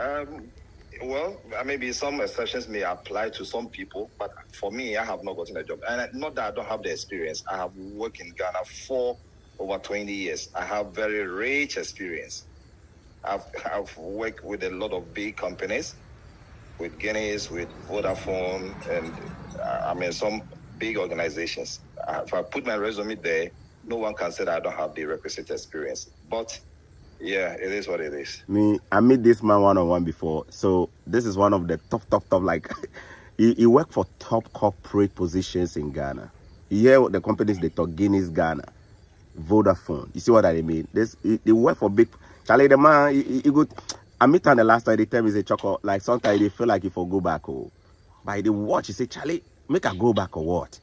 maybe some exceptions may apply to some people, but for me, I have not gotten a job. And not that I don't have the experience. I have worked in Ghana for over 20 years. I have very rich experience. I've worked with a lot of big companies, with Guinness, with Vodafone, and some big organizations. If I put my resume there, no one can say that I don't have the requisite experience. But yeah, it is what it is. I met this man one-on-one before. So this is one of the top, like, he worked for top corporate positions in Ghana. You hear the companies they talk, Guinness Ghana, Vodafone. You see what I mean? They work for big, Charlie, the man, he go, I met him the last time, they tell me, say, Choco, like sometimes they feel like if I go back, by the watch, he say, Charlie, make I go back or what?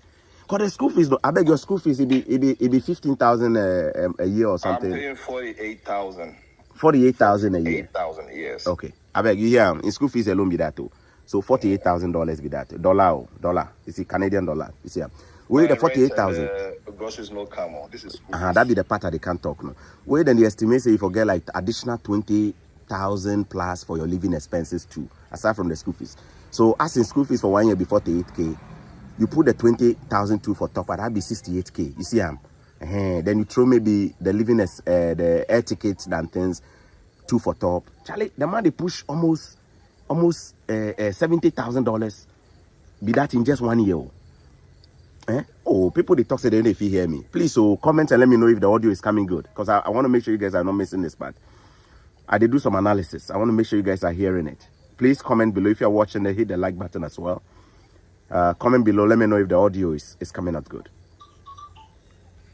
Because the school fees, I beg your school fees, it be 15,000 a year or something. I'm paying 48,000. 48,000 a year. 8,000, yes. Okay. I beg you hear in school fees alone be that too. So $48,000 be that. Dollar. You see, Canadian dollar. You see, where the 48,000. Groceries no come on. This is that be the part that they can't talk now. Where then the estimate say you forget like additional 20,000 plus for your living expenses too, aside from the school fees. So as in school fees for 1 year be 48K. You put the 20,000 too for top, that'd be 68K. You see, then you throw maybe the living the air tickets and things 2 for top. Charlie, the man they push almost almost $70,000. Be that in just 1 year. Eh? Oh, people they talk say they don't know if you hear me. Please, so comment and let me know if the audio is coming good. Because I want to make sure you guys are not missing this part. I did do some analysis. I want to make sure you guys are hearing it. Please comment below if you're watching. Hit the like button as well. Comment below. Let me know if the audio is coming out good.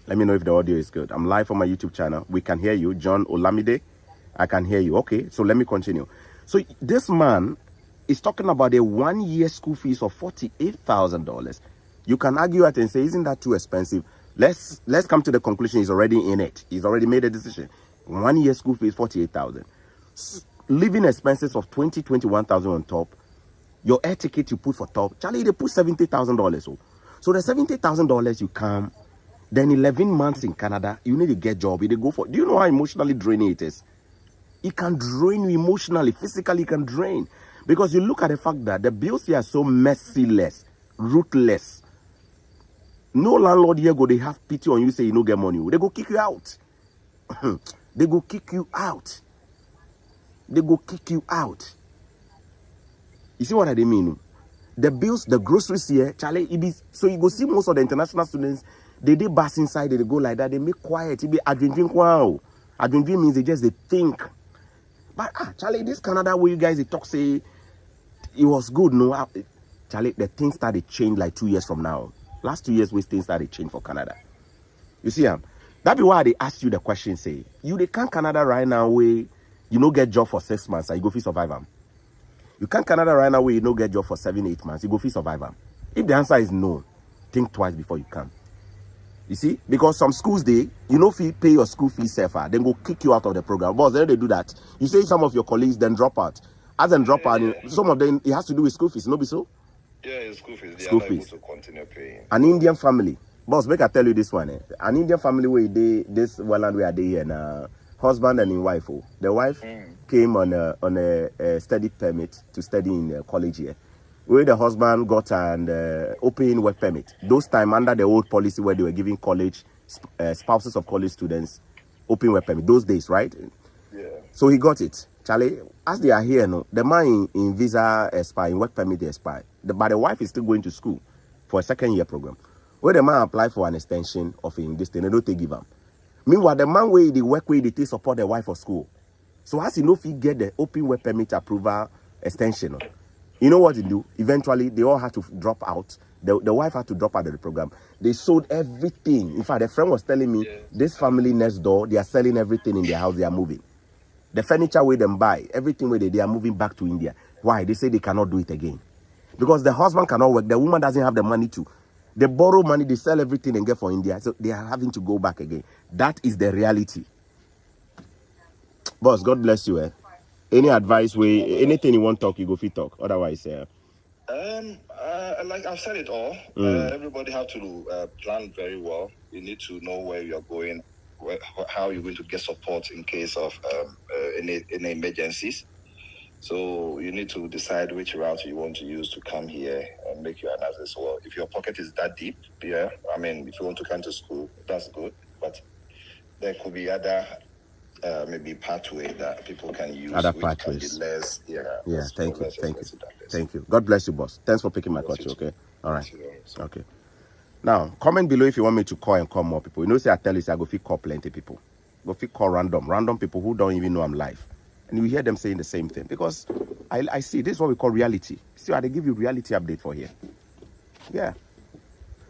Let me know if the audio is good. I'm live on my YouTube channel. We can hear you. John Olamide. I can hear you. Okay, so let me continue. So this man is talking about a 1 year school fees of $48,000. You can argue it and say, isn't that too expensive? Let's come to the conclusion. He's already in it. He's already made a decision. 1 year school fees, $48,000. Living expenses of $21,000 on top. Your air ticket you put for top. Charlie, they put $70,000. So the $70,000 you come, then 11 months in Canada, you need to get job. You go for. Do you know how emotionally draining it is? It can drain you emotionally, physically. It can drain because you look at the fact that the bills here are so merciless, ruthless. No landlord here go they have pity on you. Say you no get money. They go kick you out. They go kick you out. They go kick you out. You see what I mean? The bills, the groceries here, Charlie, it be so you go see most of the international students, they bus inside, they go like that, they make quiet. It be adrenaline wow. Adrenaline means they think. But Charlie, this Canada where you guys they talk say it was good, no? Charlie, the things started change like 2 years from now. Last 2 years, we things started change for Canada. You see, that be why they ask you the question, say, you they can Canada right now where you no get job for 6 months and you go feel survive. You can Canada right now where you no get job for 7-8 months, you go feel survive. If the answer is no, think twice before you come. You see, because some schools you know, pay your school fees safer, then go kick you out of the program. But then they do that. You say some of your colleagues then drop out. As them drop out, some of them it has to do with school fees. No, be so. Yeah, it's school fees. They school are not fees. able to continue paying. An Indian family, boss. Make I tell you this one. An Indian family where this land where they here now, husband and his wife. Oh, the wife came on a study permit to study in college here. Where the husband got an open work permit. Those time under the old policy where they were giving college spouses of college students open work permit. Those days, right? Yeah. So he got it. Charlie, as they are here, no, the man in visa expire, in work permit expire. But the wife is still going to school for a second year program. Where the man apply for an extension of him, this thing, they don't take give him. Meanwhile, the man where the work where they take support the wife for school. So as he know if he get the open work permit approval extension, you know what he do? Eventually, they all had to drop out. The wife had to drop out of the program. They sold everything. In fact, a friend was telling me, this family next door, they are selling everything in their house. They are moving. The furniture where them buy, everything where they are moving back to India. Why? They say they cannot do it again. Because the husband cannot work. The woman doesn't have the money to. They borrow money, they sell everything and get for India. So they are having to go back again. That is the reality. Boss, God bless you. Any advice, anything you want to talk, you go fit talk. Otherwise, like I've said it all. Everybody have to plan very well. You need to know where you're going, how you're going to get support in case of any emergencies. So you need to decide which route you want to use to come here and make your analysis. Well, if your pocket is that deep, yeah, I mean, if you want to come to school, that's good. But there could be other maybe pathway that people can use. Other which pathways. can be less, Thank you. God bless you, boss. Thanks for picking my culture, okay? All right. Okay. Now, comment below if you want me to call and call more people. You know, say I tell you, say I go fit call plenty people. Go fit call random people who don't even know I'm live. And you hear them saying the same thing. Because I see, this is what we call reality. See, they give you reality update for here. Yeah.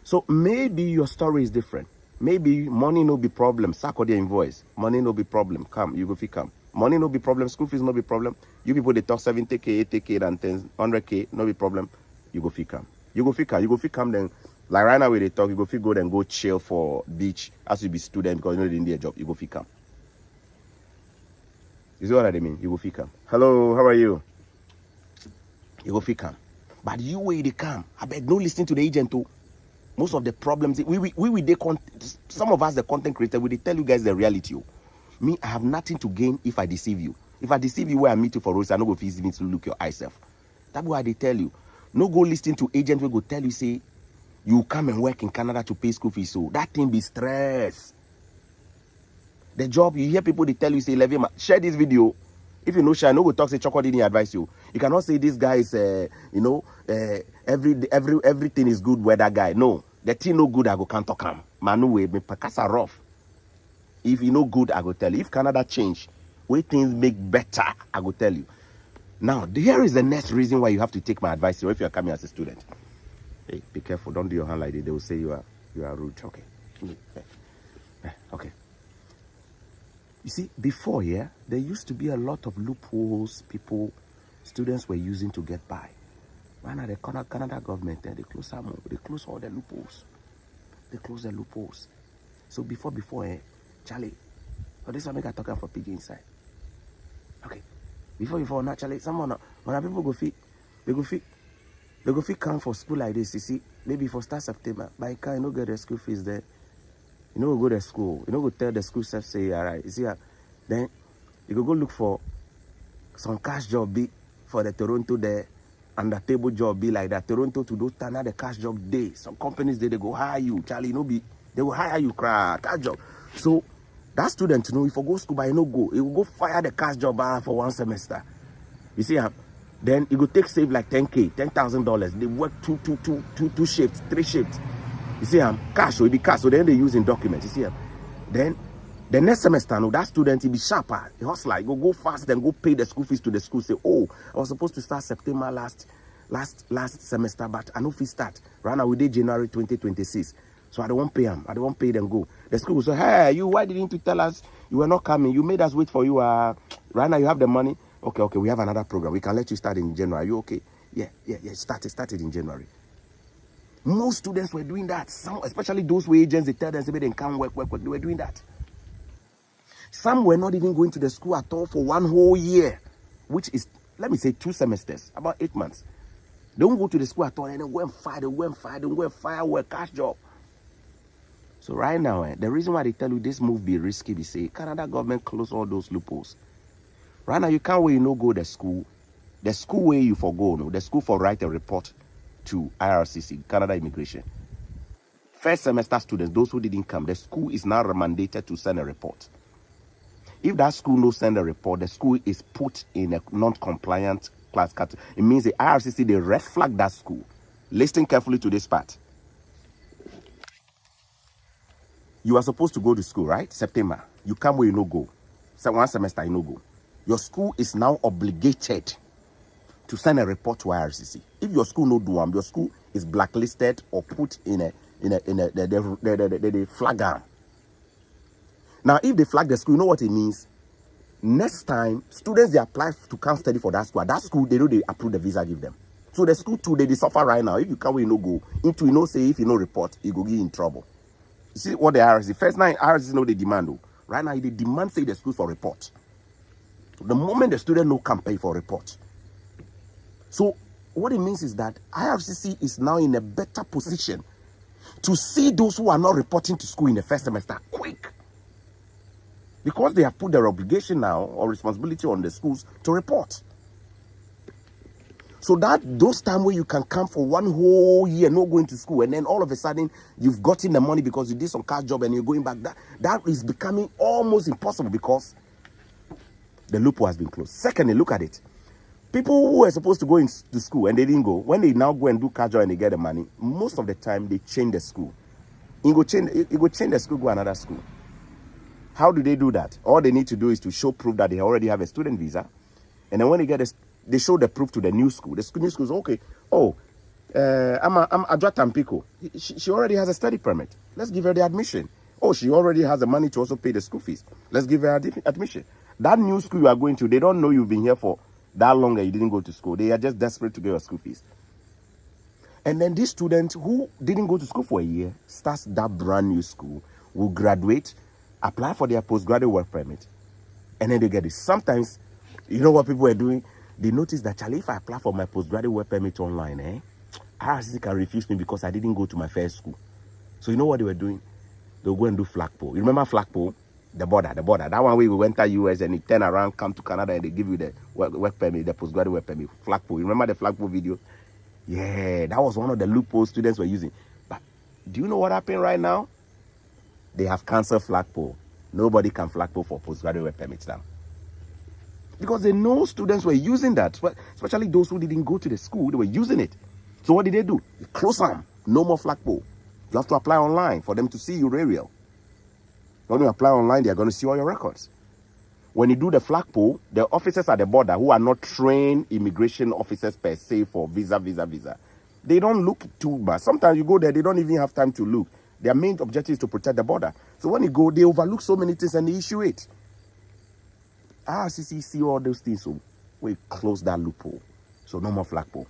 So maybe your story is different. Maybe money no be problem. Sack or the invoice. Money no be problem. Come, you go fit come. Money no be problem. School fees no be problem. You people they talk 70K, 80K, and 100K no be problem. You go fit come. You go fit come. You go fit come then. Like right now where they talk, you go fit go then go chill for beach as you be student because you know they need a job. You go fit come. You see what I mean? You go fit come. Hello, how are you? You go fit come. But you where they come. I beg no listening to the agent too. Most of the problems some of us the content creator we tell you guys the reality. Me, I have nothing to gain if I deceive you. If I deceive you where I meet you for roads, I no go easy me to look your eye self. That's why they tell you. No go listen to agent will go tell you say you come and work in Canada to pay school fees. So that thing be stress. The job you hear people they tell you say 11 months. Share this video. If you know Shy, no go talk say Choco didn't advise you. You cannot say this guy is everything is good with that guy. No, the thing no good, I go can't talk him. Manu way me pakasa rough. If you know good, I go tell you. If Canada change, way things make better, I go tell you. Now, here is the next reason why you have to take my advice if you are coming as a student. Hey, be careful. Don't do your hand like that. They will say you are rude. Okay. Okay. You see, before here, there used to be a lot of loopholes students were using to get by. Right now, the Canada government, they close all the loopholes. They close the loopholes. So before, Charlie, this one make I talk for PG inside. Okay. Before, naturally, someone, when people go fit, they go fit come for school like this. You see, maybe for start September, but you can't get the school fees there. You know, go to school. You know, go tell the school self say, all right. You see, then you go look for some cash job be for the Toronto there, and the table job be like that. Toronto to do turn the cash job day. Some companies they go hire you, Charlie. They will hire you, cash job. So that student, if you go school, but you no go, he will go fire the cash job for one semester. You see, then you go save like $10,000. They work two shifts, 3 shifts. You see, cash, so it be cash. So then they using documents. You see, then the next semester, that student, he be sharper. He hustler. He go fast, then go pay the school fees to the school. Say, oh, I was supposed to start September last semester, but I know fee start. Right now, we did January 2026. So I don't want pay them. I don't want pay them go. The school will say, hey, why didn't you tell us you were not coming? You made us wait for you. Right now, you have the money. Okay, we have another program. We can let you start in January. Are you okay? Yeah. Started in January. Most students were doing that. Some, especially those who agents, they tell them they can't work. They were doing that. Some were not even going to the school at all for 1 whole year, which is, let me say, 2 semesters, about 8 months. They don't go to the school at all, and they go and fire work, cash job. So right now, the reason why they tell you this move be risky, they say Canada government close all those loopholes. Right now, you can't wait, go to school. The school where you forgo, the school for write a report to IRCC, Canada Immigration. First semester students, those who didn't come, the school is now mandated to send a report. If that school no send a report, the school is put in a non-compliant class category. It means the IRCC, they red flag that school. Listen carefully to this part. You are supposed to go to school, right? September. You come where you no go. So 1 semester, you no go. Your school is now obligated to send a report to IRCC. If your school no do your school is blacklisted or put in the flag arm. Now, if they flag the school, you know what it means? Next time, students, they apply to come study for that school, they know they approve the visa, give them. So the school too, they suffer right now. If you can't, no go into, say, if you no report, you go get in trouble. You see what the IRCC, first night, IRCC know they demand, though. Right now, they demand, say, the school for report. The moment the student no can pay for report. So what it means is that IRCC is now in a better position to see those who are not reporting to school in the first semester quick. Because they have put their obligation now or responsibility on the schools to report. So that those times where you can come for 1 whole year not going to school, and then all of a sudden you've gotten the money because you did some cash job and you're going back, that is becoming almost impossible because the loophole has been closed. Secondly, look at it. People who were supposed to go into school and they didn't go, when they now go and do cash job and they get the money, most of the time they change the school. You go change the school, go another school. How do they do that? All they need to do is to show proof that they already have a student visa. And then when they get they show the proof to the new school. The new school is okay. Oh, I'm Adwa Tampico. She already has a study permit. Let's give her the admission. Oh, she already has the money to also pay the school fees. Let's give her admission. That new school you are going to, they don't know you've been here for that long and you didn't go to school. They are just desperate to get your school fees. And then this student who didn't go to school for a year starts that brand new school, will graduate, apply for their postgraduate work permit, and then they get it. Sometimes, you know what people are doing? They notice that, Charlie, if I apply for my postgraduate work permit online, IRCC can refuse me because I didn't go to my first school. So you know what they were doing? They'll go and do flagpole. You remember flagpole? The border. That one way we went to US and it turn around, come to Canada, and they give you the work permit, the postgraduate work permit. Flagpole. You remember the flagpole video? Yeah, that was one of the loopholes students were using. But do you know what happened right now? They have canceled flagpole. Nobody can flagpole for postgraduate work permits now. because they know students were using that, especially those who didn't go to the school, they were using it. So what did they do? They close them. No more flagpole. You have to apply online for them to see your aerial. When you apply online, they're going to see all your records. When you do the flagpole, the officers at the border who are not trained immigration officers per se for visa, they don't look too bad. Sometimes you go there, they don't even have time to look. Their main objective is to protect the border. So when you go, they overlook so many things and they issue it. RCC see all those things, so we close that loophole. So no more flagpole.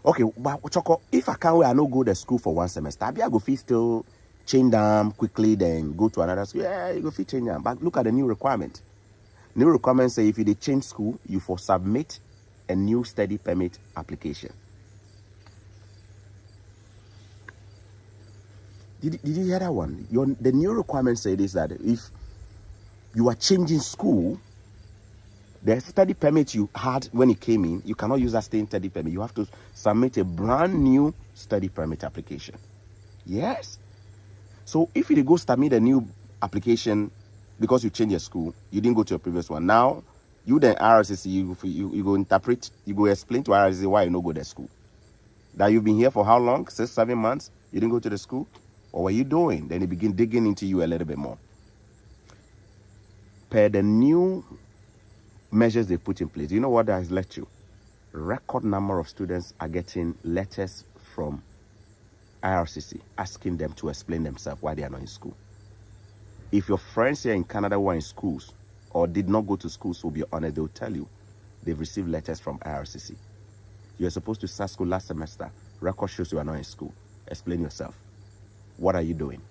Okay, but Choco, if I can't wait, I no go to school for one semester. I go feel still change them quickly, then go to another school. Yeah, you go feel change them. But look at the new requirement. New requirement say if you change school, you for submit a new study permit application. Did you hear that one? The new requirement say this, that if you are changing school, the study permit you had when you came in, you cannot use that same study permit. You have to submit a brand new study permit application. Yes. So if you go submit a new application because you change your school, you didn't go to your previous one. Now, you then RCC, you go interpret, you go explain to RCC why you no go to school. That you've been here for how long? 6, 7 months? You didn't go to the school? Or what are you doing? Then they begin digging into you a little bit more. Per the new measures they put in place, you know what that has led to? Record number of students are getting letters from IRCC asking them to explain themselves why they are not in school. If your friends here in Canada were in schools or did not go to schools, will be honest, they'll tell you they've received letters from IRCC. You're supposed to start school last semester. Record shows you are not in school. Explain yourself. What are you doing?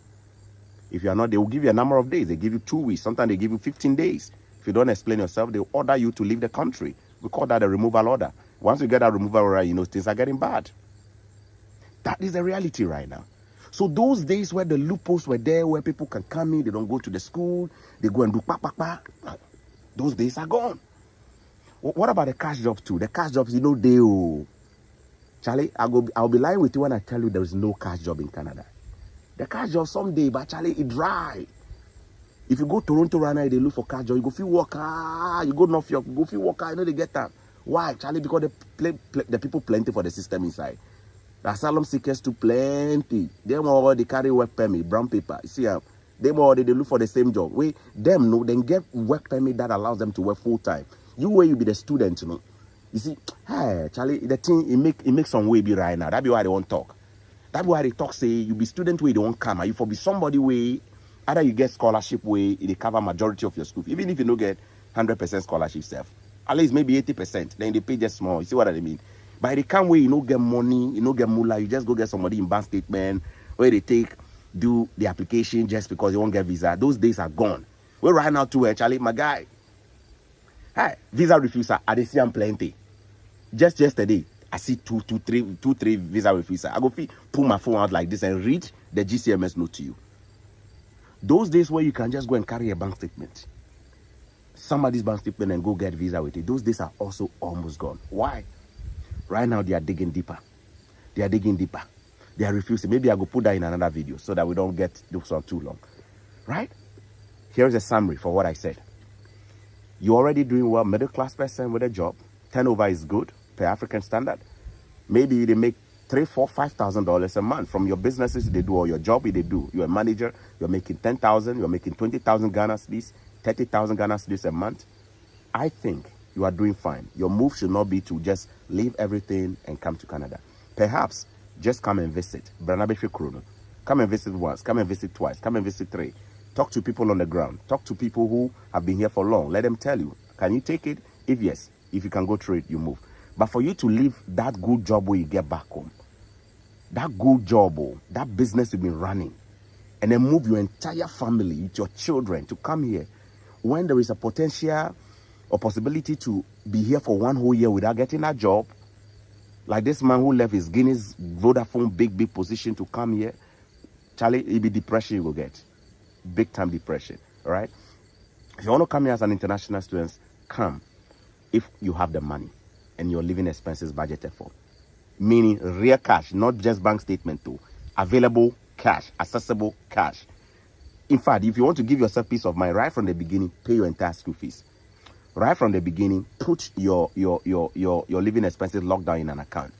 If you are not, they will give you a number of days. They give you 2 weeks. Sometimes they give you 15 days. If you don't explain yourself, they'll order you to leave the country. We call that a removal order. Once you get that removal order, you know things are getting bad. That is the reality right now. So those days where the loopholes were there, where people can come in, they don't go to the school, they go and do those days are gone. What about the cash jobs too? The cash jobs, Charlie, I'll be lying with you when I tell you there is no cash job in Canada. The cash job someday, but Charlie, it dry. If you go to Toronto right now, they look for cash job. You go feel work, you go North York, you go feel work, they get that. Why, Charlie? Because the people plenty for the system inside. The asylum seekers too plenty. Them all they carry work permit, brown paper. You see, them all they look for the same job. Then get work permit that allows them to work full time. You be the student, You see, hey, Charlie, the thing it make some way be right now. That be why they won't talk. That be why they talk say you be student way they won't come. You for be somebody way. Either you get scholarship way, they cover majority of your school. Even if you don't get 100% scholarship self, at least maybe 80%. Then they pay just small. You see what I mean? By the time way you don't get money, you don't get moolah, you just go get somebody in bank statement where they do the application just because you won't get visa. Those days are gone. We're right now too, Charlie, my guy. Hey, visa refuser, I see them plenty. Just yesterday, I see two, three visa refuser. I go pull my phone out like this and read the GCMS note to you. Those days where you can just go and carry a bank statement, somebody's bank statement and go get visa with it, those days are also almost gone. Why? Right now, they are digging deeper. They are refusing. Maybe I go put that in another video so that we don't get this one too long. Right? Here's a summary for what I said. You're already doing well, middle class person with a job. Turnover is good per African standard. Maybe they make $3,000, $4,000, $5,000 a month from your businesses they do or your job they do. You're a manager. You're making 10,000. You're making 20,000 Ghana cedis, 30,000 Ghana cedis a month. I think you are doing fine. Your move should not be to just leave everything and come to Canada. Perhaps just come and visit. Come and visit once. Come and visit twice. Come and visit 3. Talk to people on the ground. Talk to people who have been here for long. Let them tell you, can you take it? If yes, if you can go through it, you move. But for you to leave that good job where you get back home, that good job, that business you've been running, and then move your entire family with your children to come here when there is a potential or possibility to be here for 1 whole year without getting a job, like this man who left his Guinness Vodafone big position to come here, Charlie, it'll be depression you will get. Big time depression, all right? If you want to come here as an international student, come if you have the money and your living expenses budgeted for. Meaning real cash, not just bank statement too. Available cash, accessible cash. In fact, if you want to give yourself peace of mind right from the beginning, pay your entire school fees. Right from the beginning, put your living expenses locked down in an account.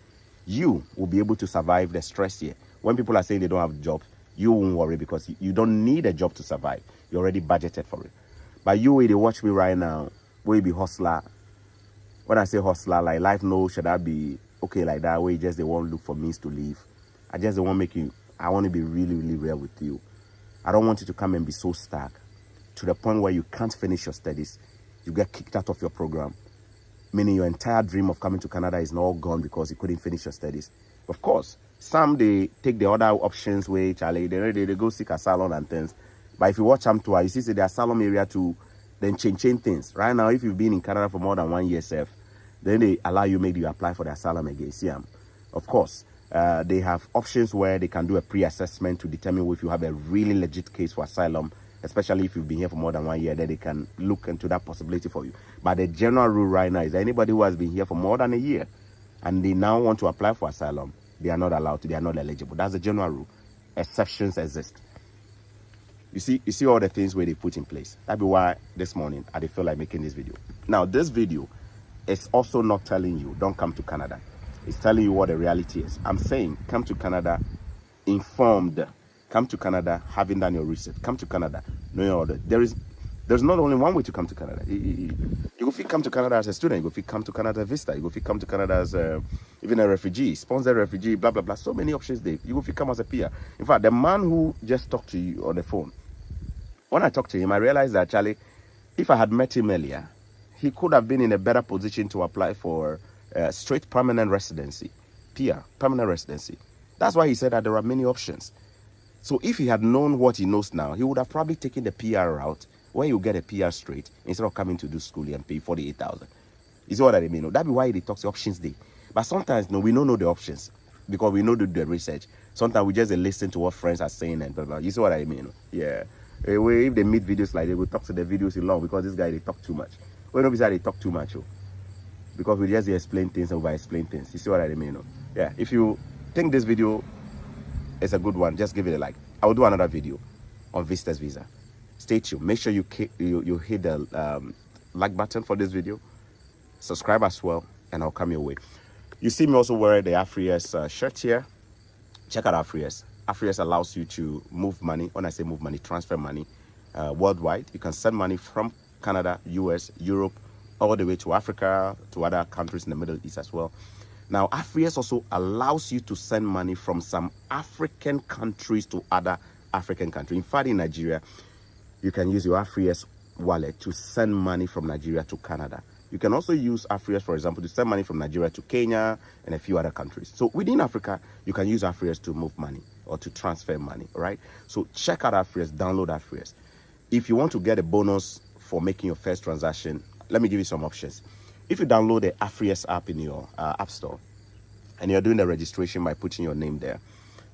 You will be able to survive the stress here. When people are saying they don't have a job, you won't worry because you don't need a job to survive. You already budgeted for it. But you will watch me right now, will be hustler. When I say hustler, like life knows, should I be okay like that, where you just they won't look for means to live. I just don't want to make you, I want to be really, really real with you. I don't want you to come and be so stuck to the point where you can't finish your studies. You get kicked out of your program, meaning your entire dream of coming to Canada is all gone because you couldn't finish your studies. Of course, some they take the other options where Charlie, they go seek asylum and things. But if you watch them too, you see the asylum area to then change things. Right now, if you've been in Canada for more than 1 year, then they allow you maybe you apply for the asylum again. See, of course, they have options where they can do a pre-assessment to determine if you have a really legit case for asylum, especially if you've been here for more than 1 year, then they can look into that possibility for you. But the general rule right now is anybody who has been here for more than a year and they now want to apply for asylum, they are not allowed to, they are not eligible. That's the general rule. Exceptions exist. You see all the things where they put in place. That'd be why this morning I feel like making this video. Now, this video is also not telling you don't come to Canada. It's telling you what the reality is. I'm saying come to Canada informed. Come to Canada having done your research. Come to Canada knowing all that. There's not only one way to come to Canada. You go come to Canada as a student. You go come to Canada as a visitor. You go come to Canada as even a refugee, sponsored refugee, blah, blah, blah. So many options there. You go come as a peer. In fact, the man who just talked to you on the phone, when I talked to him, I realized that, Charlie, if I had met him earlier, he could have been in a better position to apply for straight permanent residency, PR, permanent residency. That's why he said that there are many options. So if he had known what he knows now, he would have probably taken the PR route where you get a PR straight instead of coming to do school and pay 48,000. You see what I mean? That'd be why they talk to options day. But sometimes, no, we don't know the options because we know the research. Sometimes we just listen to what friends are saying and blah, blah. You see what I mean? Yeah. If they meet videos like they will talk to the videos in long because this guy, they talk too much. Well, nobody say they talk too much. Because we just explain things and over-explain things. You see what I mean? Yeah. If you think this video is a good one, just give it a like. I will do another video on visitor's visa. Stay tuned. Make sure you hit the like button for this video. Subscribe as well, and I'll come your way. You see me also wearing the Afriex shirt here. Check out Afriex. Afriex allows you to move money. When I say move money, transfer money worldwide. You can send money from Canada, US, Europe, all the way to Africa, to other countries in the Middle East as well. Now, Afriex also allows you to send money from some African countries to other African countries. In fact, in Nigeria, you can use your Afriex wallet to send money from Nigeria to Canada. You can also use Afriex, for example, to send money from Nigeria to Kenya and a few other countries. So within Africa, you can use Afriex to move money or to transfer money, all right? So check out Afriex, download Afriex. If you want to get a bonus for making your first transaction, let me give you some options. If you download the Afriex app in your app store and you're doing the registration by putting your name there,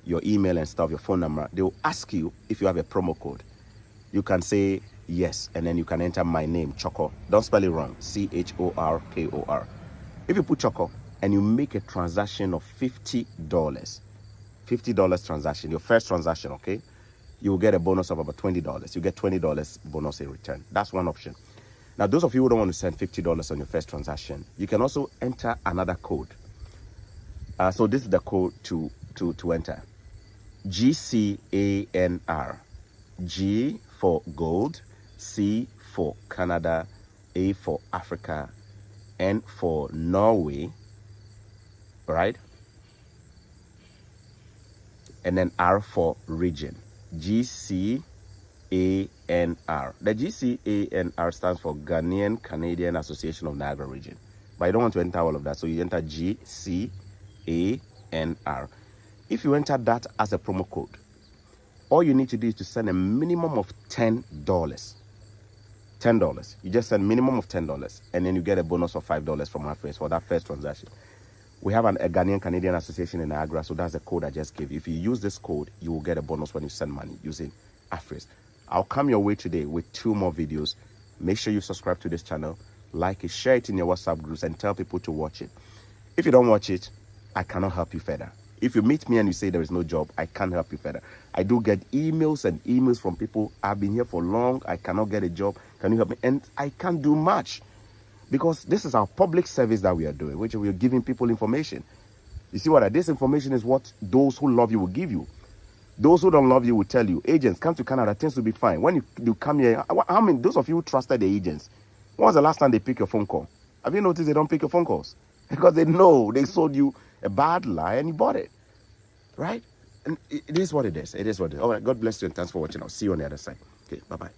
your email and stuff, your phone number, they will ask you if you have a promo code. You can say yes, and then you can enter my name, Choco. Don't spell it wrong, CHORKOR. If you put Choco and you make a transaction of $50 transaction, your first transaction, okay, you will get a bonus of about $20. You get $20 bonus in return. That's one option. Now, those of you who don't want to send $50 on your first transaction, you can also enter another code. So this is the code to enter. GCANR. G for gold, C for Canada, A for Africa, N for Norway, right? And then R for region. GCANR. The GCANR stands for Ghanaian Canadian Association of Niagara Region. But I don't want to enter all of that, so you enter GCANR. If you enter that as a promo code, all you need to do is to send a minimum of $10. $10. You just send minimum of $10, and then you get a bonus of $5 from Afriex for that first transaction. We have a Ghanaian Canadian Association in Niagara, so that's the code I just gave you. If you use this code, you will get a bonus when you send money using Afriex. I'll come your way today with 2 more videos. Make sure you subscribe to this channel, like it, share it in your WhatsApp groups, and tell people to watch it. If you don't watch it, I cannot help you further. If you meet me and you say there is no job, I can't help you further. I do get emails and emails from people. I've been here for long. I cannot get a job. Can you help me? And I can't do much because this is our public service that we are doing, which we are giving people information. You see what? This information is what those who love you will give you. Those who don't love you will tell you, agents, come to Canada, things will be fine. When you come here, I mean, those of you who trusted the agents, when was the last time they pick your phone call? Have you noticed they don't pick your phone calls? Because they know they sold you a bad lie and you bought it. Right? And it is what it is. It is what it is. All right. God bless you and thanks for watching. I'll see you on the other side. Okay. Bye-bye.